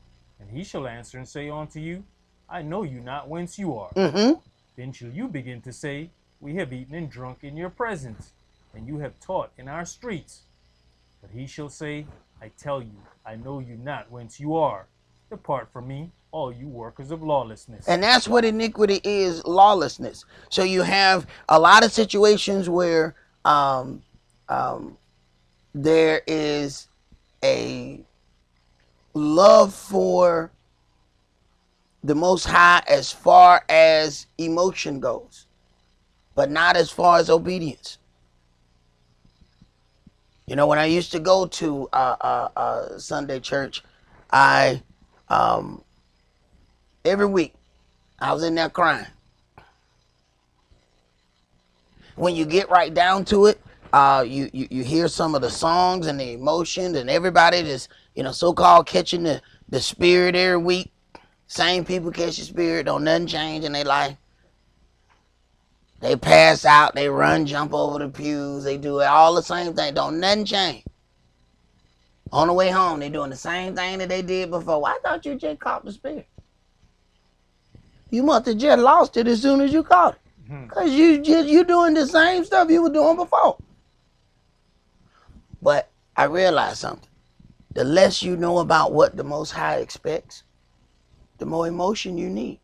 And he shall answer and say unto you, I know you not whence you are. Then shall you begin to say, We have eaten and drunk in your presence. and you have taught in our streets. But he shall say, I tell you, I know you not whence you are. Depart from me, all you workers of lawlessness. And that's what iniquity is, lawlessness. So you have a lot of situations where there is a love for the Most High as far as emotion goes, but not as far as obedience. You know, when I used to go to Sunday church, I every week I was in there crying. When you get right down to it, you hear some of the songs and the emotions, and everybody just, so-called catching the spirit every week. Same people catch the spirit, don't nothing change in their life. They pass out, they run, jump over the pews, they do all the same thing, don't nothing change. On the way home, they doing the same thing that they did before. Well, I thought you just caught the spirit. You must have just lost it as soon as you caught it. Because you doing the same stuff you were doing before. But I realized something. The less you know about what the Most High expects, the more emotion you need.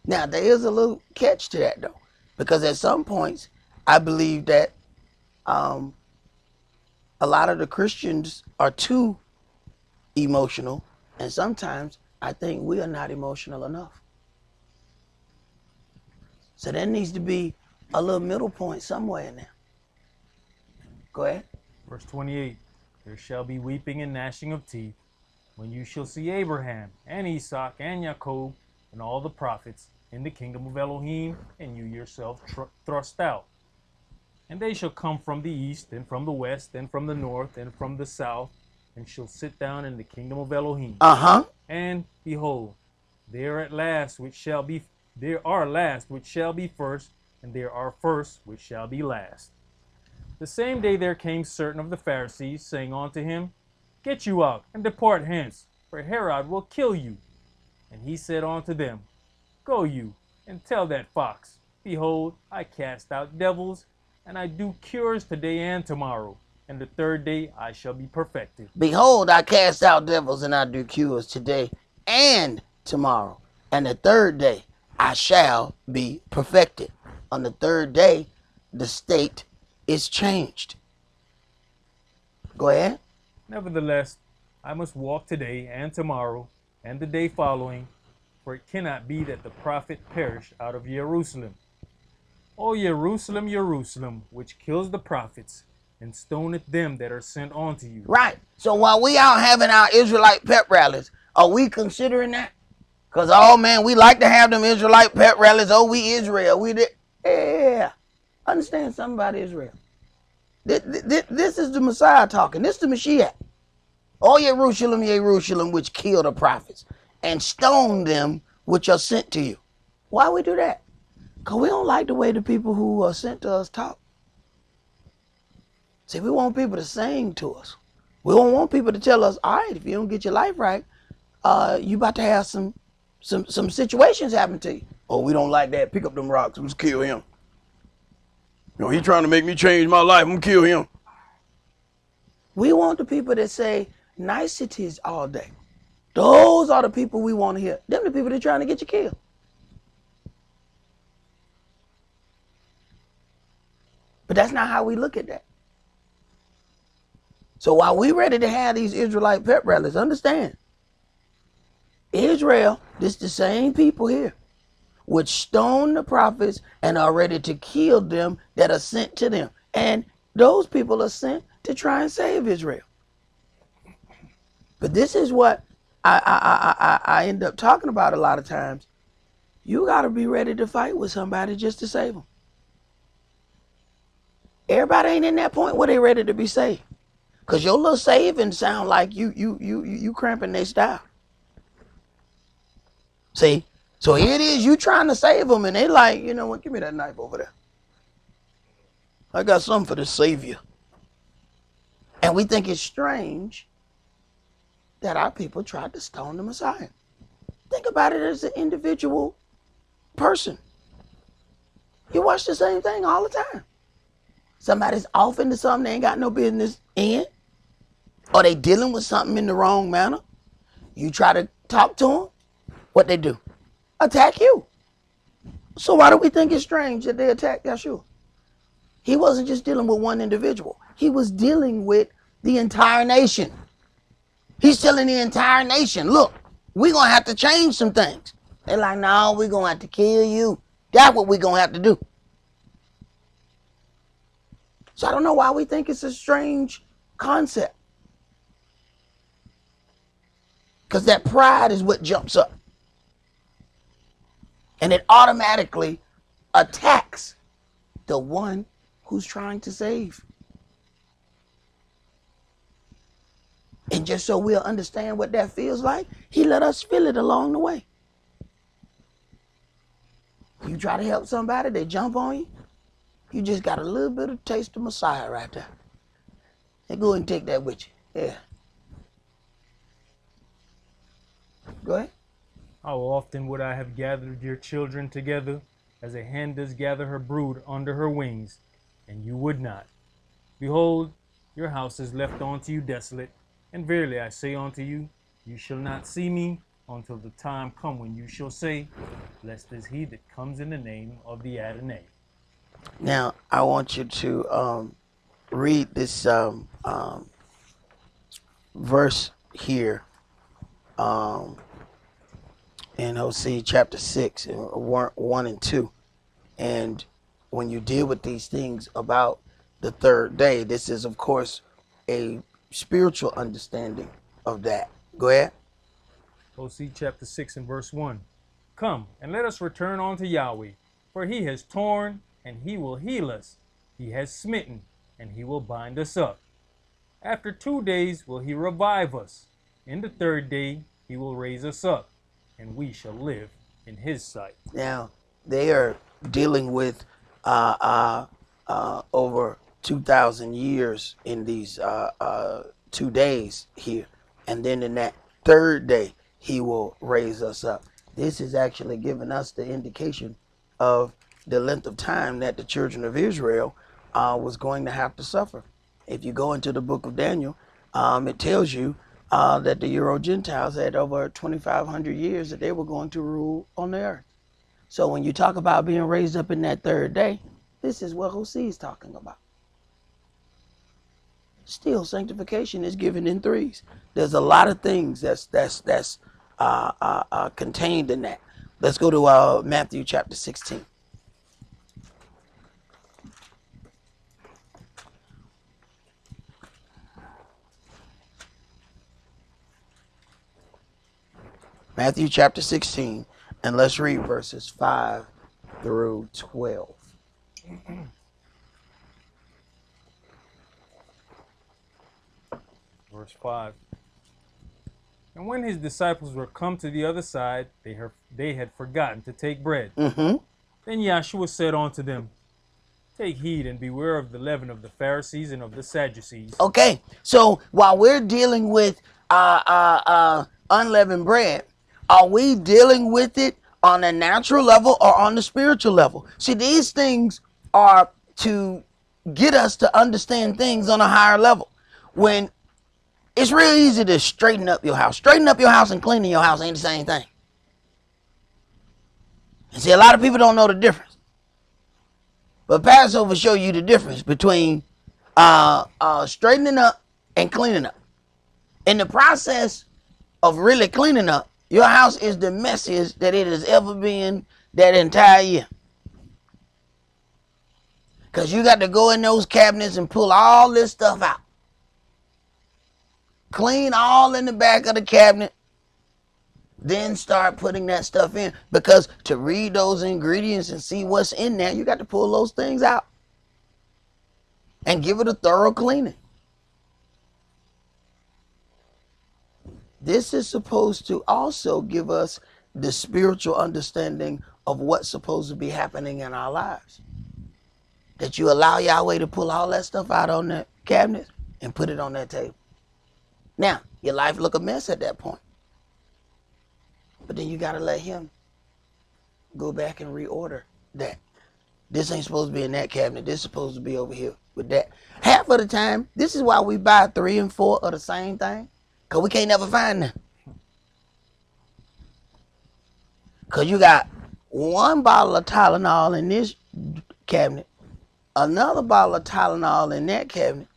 Now, there is a little catch to that, though. Because at some points, I believe that a lot of the Christians are too emotional. And sometimes I think we are not emotional enough. So there needs to be a little middle point somewhere in there. Go ahead. Verse 28, there shall be weeping and gnashing of teeth when you shall see Abraham and Esaac and Jacob and all the prophets in the kingdom of Elohim, and you yourself thrust out. And they shall come from the east, and from the west, and from the north, and from the south, and shall sit down in the kingdom of Elohim. And behold, there are last which shall be first, and there are first which shall be last. The same day there came certain of the Pharisees, saying unto him, Get you out, and depart hence, for Herod will kill you. And he said unto them, Go you, and tell that fox, Behold, I cast out devils, and I do cures today and tomorrow, and the third day I shall be perfected. Behold, I cast out devils, and I do cures today and tomorrow, and the third day I shall be perfected. On the third day, the state is changed. Go ahead. Nevertheless, I must walk today and tomorrow and the day following, for it cannot be that the prophet perish out of Jerusalem. O Jerusalem, Jerusalem, which kills the prophets and stoneth them that are sent unto you. Right. So while we out having our Israelite pep rallies, are we considering that? Because, oh man, we like to have them Israelite pep rallies. Oh, we Israel. We did. Yeah. Understand something about Israel. This is the Messiah talking. This is the Mashiach. O Jerusalem, Jerusalem, which kill the prophets and stone them which are sent to you. Why we do that? Because we don't like the way the people who are sent to us talk. See, we want people to sing to us. We don't want people to tell us, all right, if you don't get your life right, you about to have some situations happen to you. Oh, we don't like that. Pick up them rocks. Let's kill him. He's trying to make me change my life. I'm going to kill him. We want the people that say niceties all day. Those are the people we want to hear. Them the people that are trying to get you killed. But that's not how we look at that. So while we ready to have these Israelite pep rallies, understand, Israel, this the same people here, which stone the prophets and are ready to kill them that are sent to them. And those people are sent to try and save Israel. But this is what I end up talking about a lot of times. You got to be ready to fight with somebody just to save them. Everybody ain't in that point where they ready to be saved. Because your little saving sound like you cramping their style. See? So here it is, you trying to save them, and they like, you know what, give me that knife over there. I got something for the Savior. And we think it's strange that our people tried to stone the Messiah. Think about it as an individual person. You watch the same thing all the time. Somebody's off into something they ain't got no business in, or they dealing with something in the wrong manner. You try to talk to them, what they do? Attack you. So why do we think it's strange that they attack Yeshua? He wasn't just dealing with one individual. He was dealing with the entire nation. He's telling the entire nation, look, we're going to have to change some things. They're like, no, we're going to have to kill you. That's what we're going to have to do. So I don't know why we think it's a strange concept. Because that pride is what jumps up. And it automatically attacks the one who's trying to save. And just so we'll understand what that feels like, he let us feel it along the way. You try to help somebody, they jump on you. You just got a little bit of taste of Messiah right there. Hey, go ahead and take that with you. Yeah. Go ahead. How often would I have gathered your children together, as a hen does gather her brood under her wings, and you would not. Behold, your house is left unto you desolate, and verily I say unto you, you shall not see me until the time come when you shall say, blessed is he that comes in the name of the Adonai. Now, I want you to read this verse here in Hosea chapter 6, 1 and 2. And when you deal with these things about the third day, this is, of course, a spiritual understanding of that. Go ahead. Hosea chapter 6 and verse 1. Come, and let us return unto Yahweh, for he has torn, and he will heal us. He has smitten, and he will bind us up. After 2 days will he revive us. In the third day he will raise us up, and we shall live in his sight. Now, they are dealing with over 2,000 years in these 2 days here. And then in that third day, he will raise us up. This is actually giving us the indication of the length of time that the children of Israel was going to have to suffer. If you go into the book of Daniel, it tells you that the Euro-Gentiles had over 2,500 years that they were going to rule on the earth. So when you talk about being raised up in that third day, this is what Hosea is talking about. Still, sanctification is given in threes. There's a lot of things that's contained in that. Let's go to Matthew chapter 16. Matthew chapter 16, and let's read verses 5 through 12. Verse 5. And when his disciples were come to the other side, they had forgotten to take bread. Mm-hmm. Then Yahshua said unto them, take heed and beware of the leaven of the Pharisees and of the Sadducees. Okay, so while we're dealing with unleavened bread, are we dealing with it on a natural level or on the spiritual level? See, these things are to get us to understand things on a higher level. When it's real easy to straighten up your house. Straighten up your house and cleaning your house ain't the same thing. And see, a lot of people don't know the difference. But Passover show you the difference between straightening up and cleaning up. In the process of really cleaning up, your house is the messiest that it has ever been that entire year. Because you got to go in those cabinets and pull all this stuff out. Clean all in the back of the cabinet. Then start putting that stuff in. Because to read those ingredients and see what's in there, you got to pull those things out. And give it a thorough cleaning. This is supposed to also give us the spiritual understanding of what's supposed to be happening in our lives. That you allow Yahweh to pull all that stuff out on that cabinet and put it on that table. Now, your life look a mess at that point. But then you got to let him go back and reorder that. This ain't supposed to be in that cabinet. This is supposed to be over here with that. Half of the time, this is why we buy 3 and 4 of the same thing, because we can't never find them. Because you got one bottle of Tylenol in this cabinet, another bottle of Tylenol in that cabinet,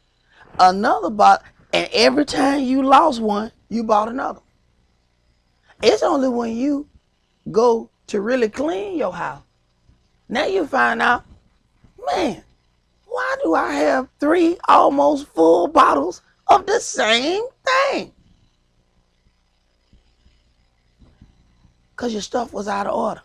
another bottle, and every time you lost one, you bought another. It's only when you go to really clean your house, now you find out, man, why do I have 3 almost full bottles of the same thing? Because your stuff was out of order.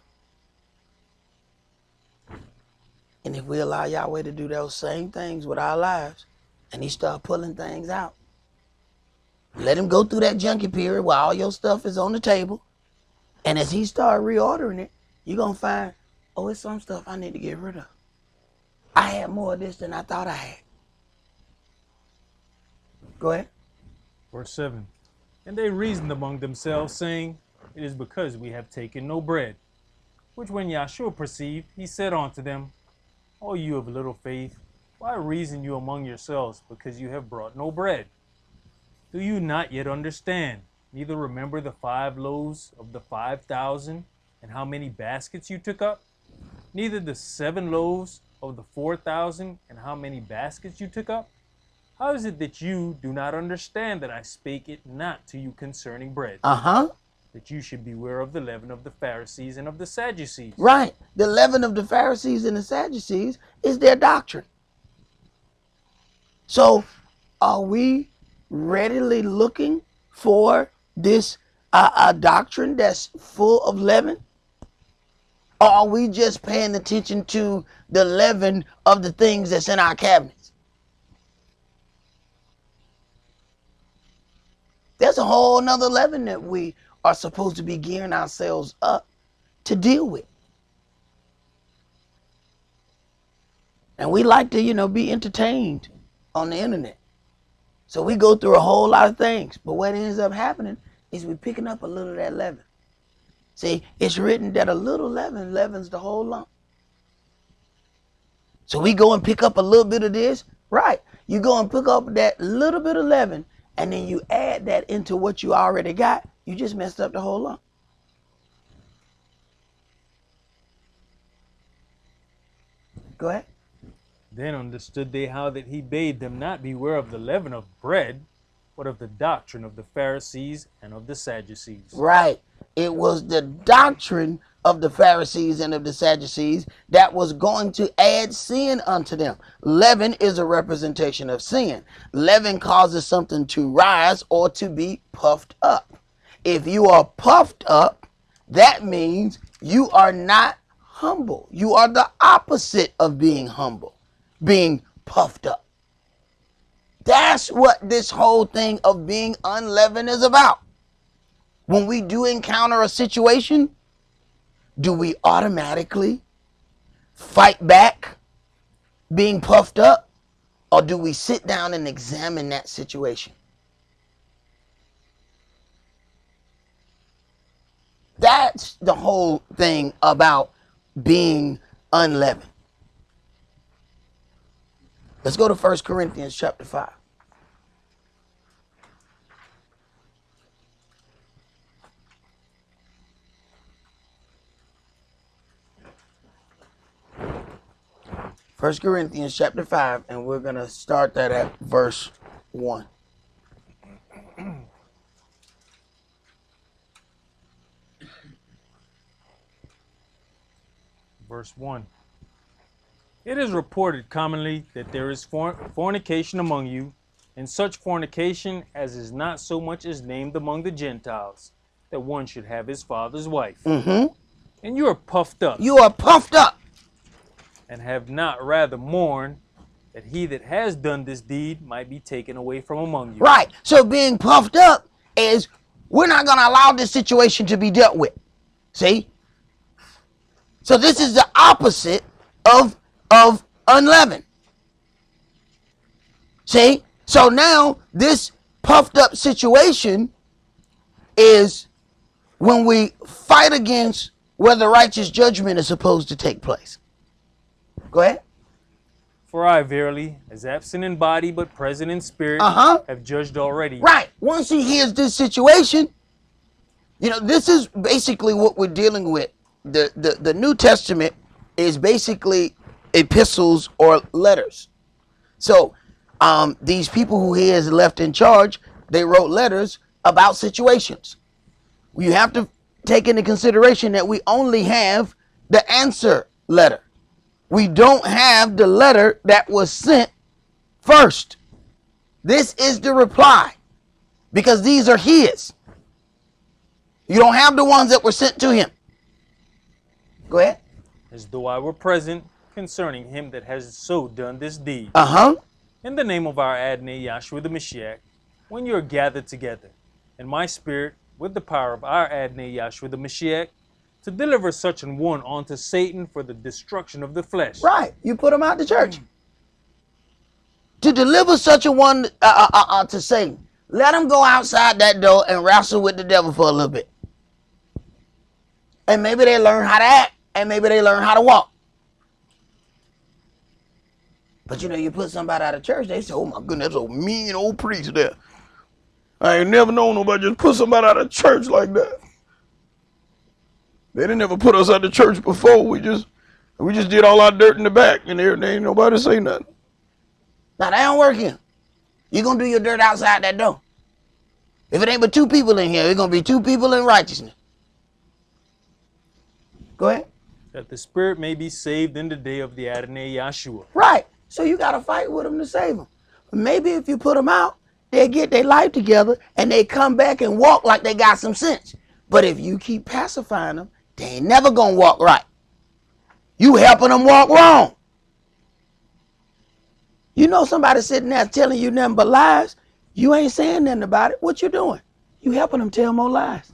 And if we allow Yahweh to do those same things with our lives, and he start pulling things out, let him go through that junkie period where all your stuff is on the table, and as he start reordering it, you're going to find, oh, it's some stuff I need to get rid of. I had more of this than I thought I had. Go ahead. Verse 7. And they reasoned among themselves, saying, It is because we have taken no bread. Which when Yahshua perceived, he said unto them, O you of little faith, why reason you among yourselves, because you have brought no bread? Do you not yet understand, neither remember the 5 loaves of the 5,000, and how many baskets you took up? Neither the 7 loaves of the 4,000, and how many baskets you took up? How is it that you do not understand that I spake it not to you concerning bread? That you should beware of the leaven of the Pharisees and of the Sadducees. Right. The leaven of the Pharisees and the Sadducees is their doctrine. So are we readily looking for this a doctrine that's full of leaven? Or are we just paying attention to the leaven of the things that's in our cabinets? There's a whole nother leaven that we are supposed to be gearing ourselves up to deal with. And we like to, be entertained on the internet. So we go through a whole lot of things. But what ends up happening is we're picking up a little of that leaven. See, it's written that a little leaven leavens the whole lump. So we go and pick up a little bit of this. Right. You go and pick up that little bit of leaven, and then you add that into what you already got. You just messed up the whole lump. Go ahead. Then understood they how that he bade them not beware of the leaven of bread, but of the doctrine of the Pharisees and of the Sadducees. Right. It was the doctrine of the Pharisees and of the Sadducees that was going to add sin unto them. Leaven is a representation of sin. Leaven causes something to rise or to be puffed up. If you are puffed up, that means you are not humble. You are the opposite of being humble, being puffed up. That's what this whole thing of being unleavened is about. When we do encounter a situation, do we automatically fight back being puffed up, or do we sit down and examine that situation? That's the whole thing about being unleavened. Let's go to 1 Corinthians chapter 5. First Corinthians chapter 5, and we're going to start that at verse 1. Verse 1. It is reported commonly that there is fornication among you, and such fornication as is not so much as named among the Gentiles, that one should have his father's wife. And you are puffed up. You are puffed up. And have not rather mourned that he that has done this deed might be taken away from among you. Right. So being puffed up is, we're not going to allow this situation to be dealt with. See? So this is the opposite of unleavened. See? So now this puffed up situation is when we fight against where the righteous judgment is supposed to take place. Go ahead. For I verily, as absent in body but present in spirit, have judged already. Right. Once he hears this situation, you know, this is basically what we're dealing with. The New Testament is basically epistles or letters. So these people who he has left in charge, they wrote letters about situations. You have to take into consideration that we only have the answer letter. We don't have the letter that was sent first. This is the reply because these are his. You don't have the ones that were sent to him. Go ahead. As though I were present concerning him that has so done this deed. In the name of our Adonai Yahshua the Mashiach, when you are gathered together, in my spirit, with the power of our Adonai Yahshua the Mashiach, to deliver such an one unto Satan for the destruction of the flesh. Right. You put him out the church. To deliver such a one to Satan. Let him go outside that door and wrestle with the devil for a little bit. And maybe they learn how to act. And maybe they learn how to walk. But you know, you put somebody out of church, they say, oh my goodness, that's a mean old priest there. I ain't never known nobody just put somebody out of church like that. They didn't ever put us out of church before. We just did all our dirt in the back and there ain't nobody say nothing. Now that don't work here. You're going to do your dirt outside that door. If it ain't but two people in here, it's going to be two people in righteousness. Go ahead. That the spirit may be saved in the day of the Adonai Yahshua. Right. So you got to fight with them to save them. Maybe if you put them out, they get their life together and they come back and walk like they got some sense. But if you keep pacifying them, they ain't never going to walk right. You helping them walk wrong. You know somebody sitting there telling you nothing but lies. You ain't saying nothing about it. What you doing? You helping them tell more lies.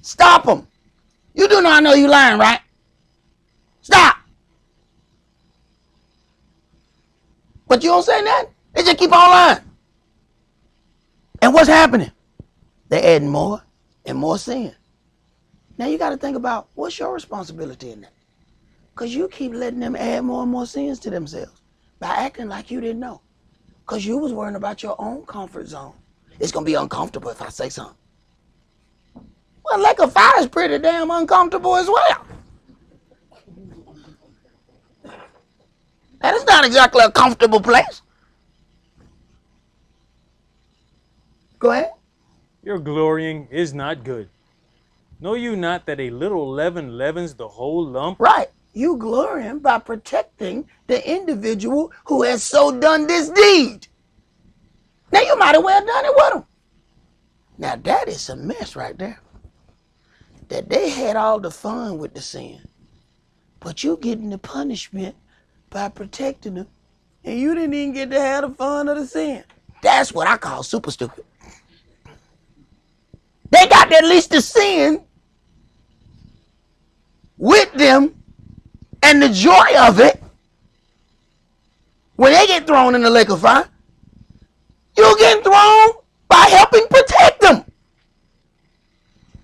Stop them. You do not know you lying, right? Stop. But you don't say nothing. They just keep on lying. And what's happening? They're adding more and more sin. Now you got to think about what's your responsibility in that. Because you keep letting them add more and more sins to themselves by acting like you didn't know. Because you was worrying about your own comfort zone. It's going to be uncomfortable if I say something. Well, lake of fire is pretty damn uncomfortable as well. That is not exactly a comfortable place. Go ahead. Your glorying is not good. Know you not that a little leaven leavens the whole lump? Right. You glorying by protecting the individual who has so done this deed. Now you might have well done it with them. Now that is a mess right there. That they had all the fun with the sin, but you getting the punishment by protecting them, and you didn't even get to have the fun of the sin. That's what I call super stupid. They got at least the sin with them and the joy of it. When they get thrown in the lake of fire, you're getting thrown by helping protect them.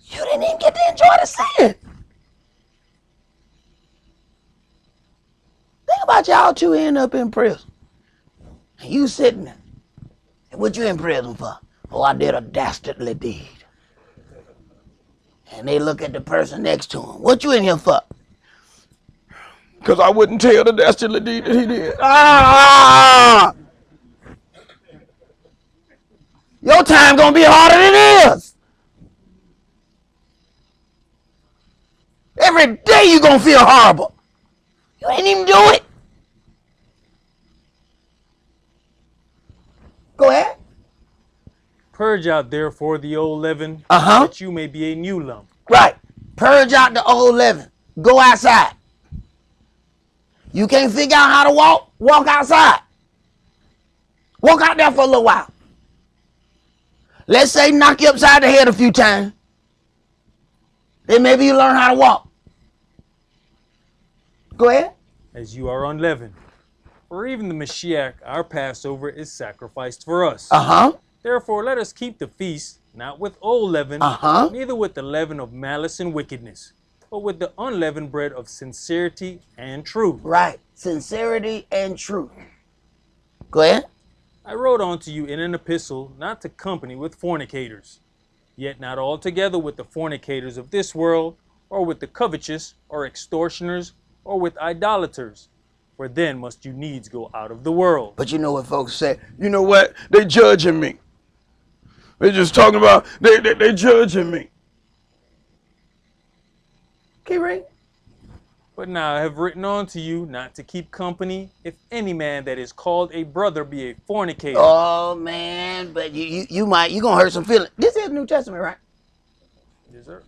You didn't even get to enjoy the sin. Think about y'all two end up in prison. And you sitting there. And what you in prison for? Oh, I did a dastardly deed. And they look at the person next to him. What you in here for? Because I wouldn't tell the dastardly deed that he did. Your time gonna be harder than his. Every day you gonna feel horrible. You ain't even do it. Go ahead. Purge out therefore the old leaven, that you may be a new lump. Right. Purge out the old leaven. Go outside. You can't figure out how to walk? Walk outside. Walk out there for a little while. Let's say knock you upside the head a few times. Then maybe you learn how to walk. Go ahead. As you are unleavened. For even the Mashiach, our Passover, is sacrificed for us. Therefore, let us keep the feast, not with old leaven, neither with the leaven of malice and wickedness, but with the unleavened bread of sincerity and truth. Right. sincerity and truth. Go ahead. I wrote unto you in an epistle not to company with fornicators, yet not altogether with the fornicators of this world, or with the covetous, or extortioners, or with idolaters, for then must you needs go out of the world. But you know what folks say? You know what? They judging me. They just talking about, they judging me. Keep reading. But now I have written unto you not to keep company, if any man that is called a brother be a fornicator. Oh man, but you gonna hurt some feelings. This is New Testament, right? Yes, sir.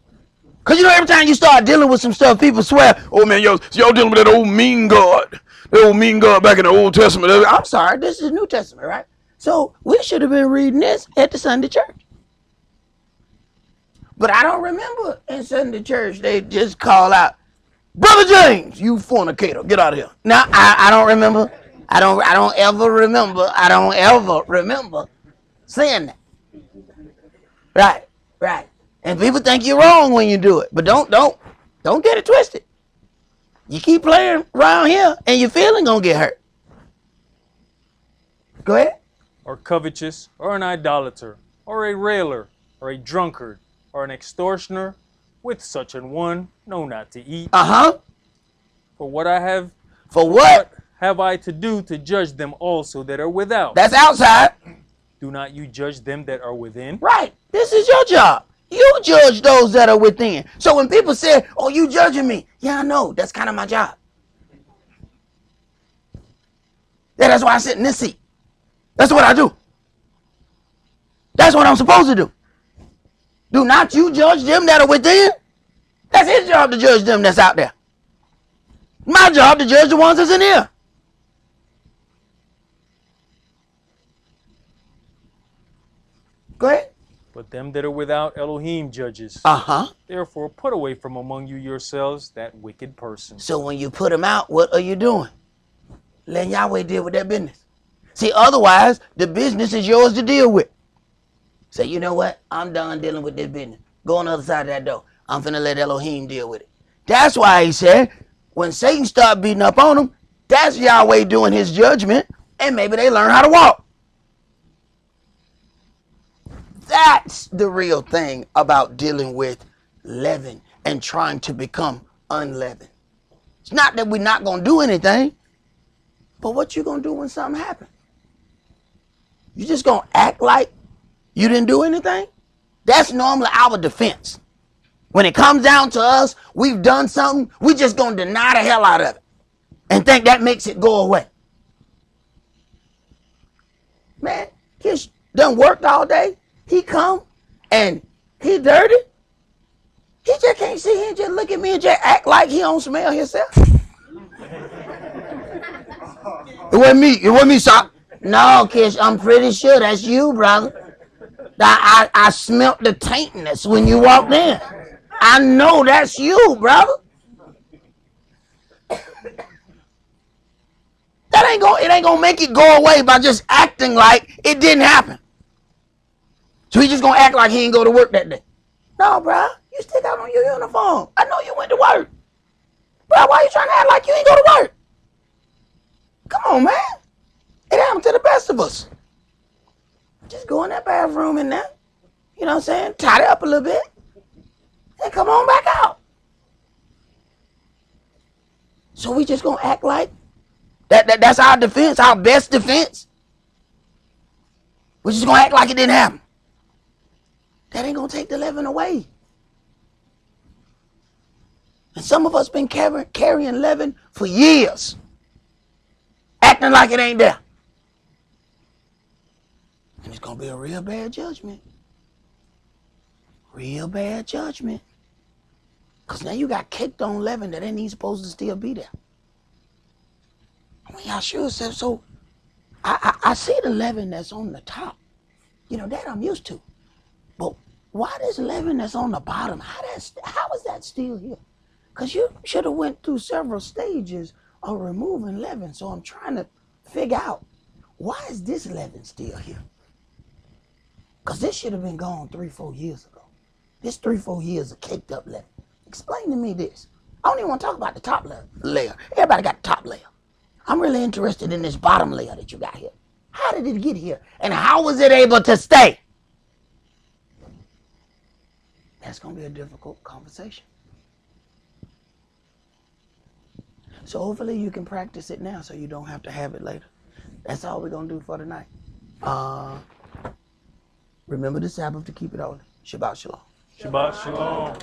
Cause you know every time you start dealing with some stuff, people swear, "Oh man, y'all dealing with that old mean God, that old mean God back in the Old Testament." I'm sorry, this is New Testament, right? So we should have been reading this at the Sunday church. But I don't remember in Sunday church they just call out, "Brother James, you fornicator, get out of here." Now I don't remember. I don't ever remember. I don't ever remember saying that. Right, right. And people think you're wrong when you do it, but don't get it twisted. You keep playing around here, and your feeling gonna get hurt. Go ahead. Or covetous, or an idolater, or a railer, or a drunkard, or an extortioner, with such an one know not to eat. For what have I to do to judge them also that are without? That's outside. Do not you judge them that are within? Right. This is your job. You judge those that are within. So when people say, "Oh, you judging me," yeah, I know. That's kind of my job. Yeah, that's why I sit in this seat. That's what I do. That's what I'm supposed to do. Do not you judge them that are within? That's his job to judge them that's out there. My job to judge the ones that's in here. Go ahead. But them that are without Elohim judges. Therefore put away from among you yourselves that wicked person. So when you put them out, what are you doing? Letting Yahweh deal with that business. See, otherwise, the business is yours to deal with. Say, you know what? I'm done dealing with this business. Go on the other side of that door. I'm finna let Elohim deal with it. That's why he said, when Satan start beating up on them, that's Yahweh doing his judgment, and maybe they learn how to walk. That's the real thing about dealing with leaven and trying to become unleavened. It's not that we're not going to do anything, but what you going to do when something happens? You just going to act like you didn't do anything? That's normally our defense. When it comes down to us, we've done something, we just going to deny the hell out of it and think that makes it go away. Man, he's done worked all day. He come and he dirty. He just can't sit here and just look at me and just act like he don't smell himself. It wasn't me, Sock. No, Kish, I'm pretty sure that's you, brother. I smelt the taintness when you walked in. I know that's you, brother. It ain't gonna make it go away by just acting like it didn't happen. So he just gonna act like he ain't go to work that day. No, bro, you stick out on your uniform. I know you went to work. Bro, why you trying to act like you ain't go to work? Come on, man. It happened to the best of us. Just go in that bathroom and that, you know what I'm saying? Tidy up a little bit. And come on back out. So we just gonna act like that's our defense, our best defense. We're just gonna act like it didn't happen. That ain't gonna take the leaven away. And some of us been carrying leaven for years, acting like it ain't there. And it's gonna be a real bad judgment. Real bad judgment. Because now you got caked on leaven that ain't even supposed to still be there. I mean, Yahshua said, so I see the leaven that's on the top. You know, that I'm used to. But why this leaven that's on the bottom, how is that still here? Because you should have went through several stages of removing leaven. So I'm trying to figure out, why is this leaven still here? Because this should have been gone 3-4 years ago. This 3-4 years of caked up leaven. Explain to me this. I don't even want to talk about the top layer. Everybody got the top layer. I'm really interested in this bottom layer that you got here. How did it get here? And how was it able to stay? That's going to be a difficult conversation. So hopefully you can practice it now so you don't have to have it later. That's all we're going to do for tonight. Remember the Sabbath to keep it holy. Shabbat shalom. Shabbat shalom.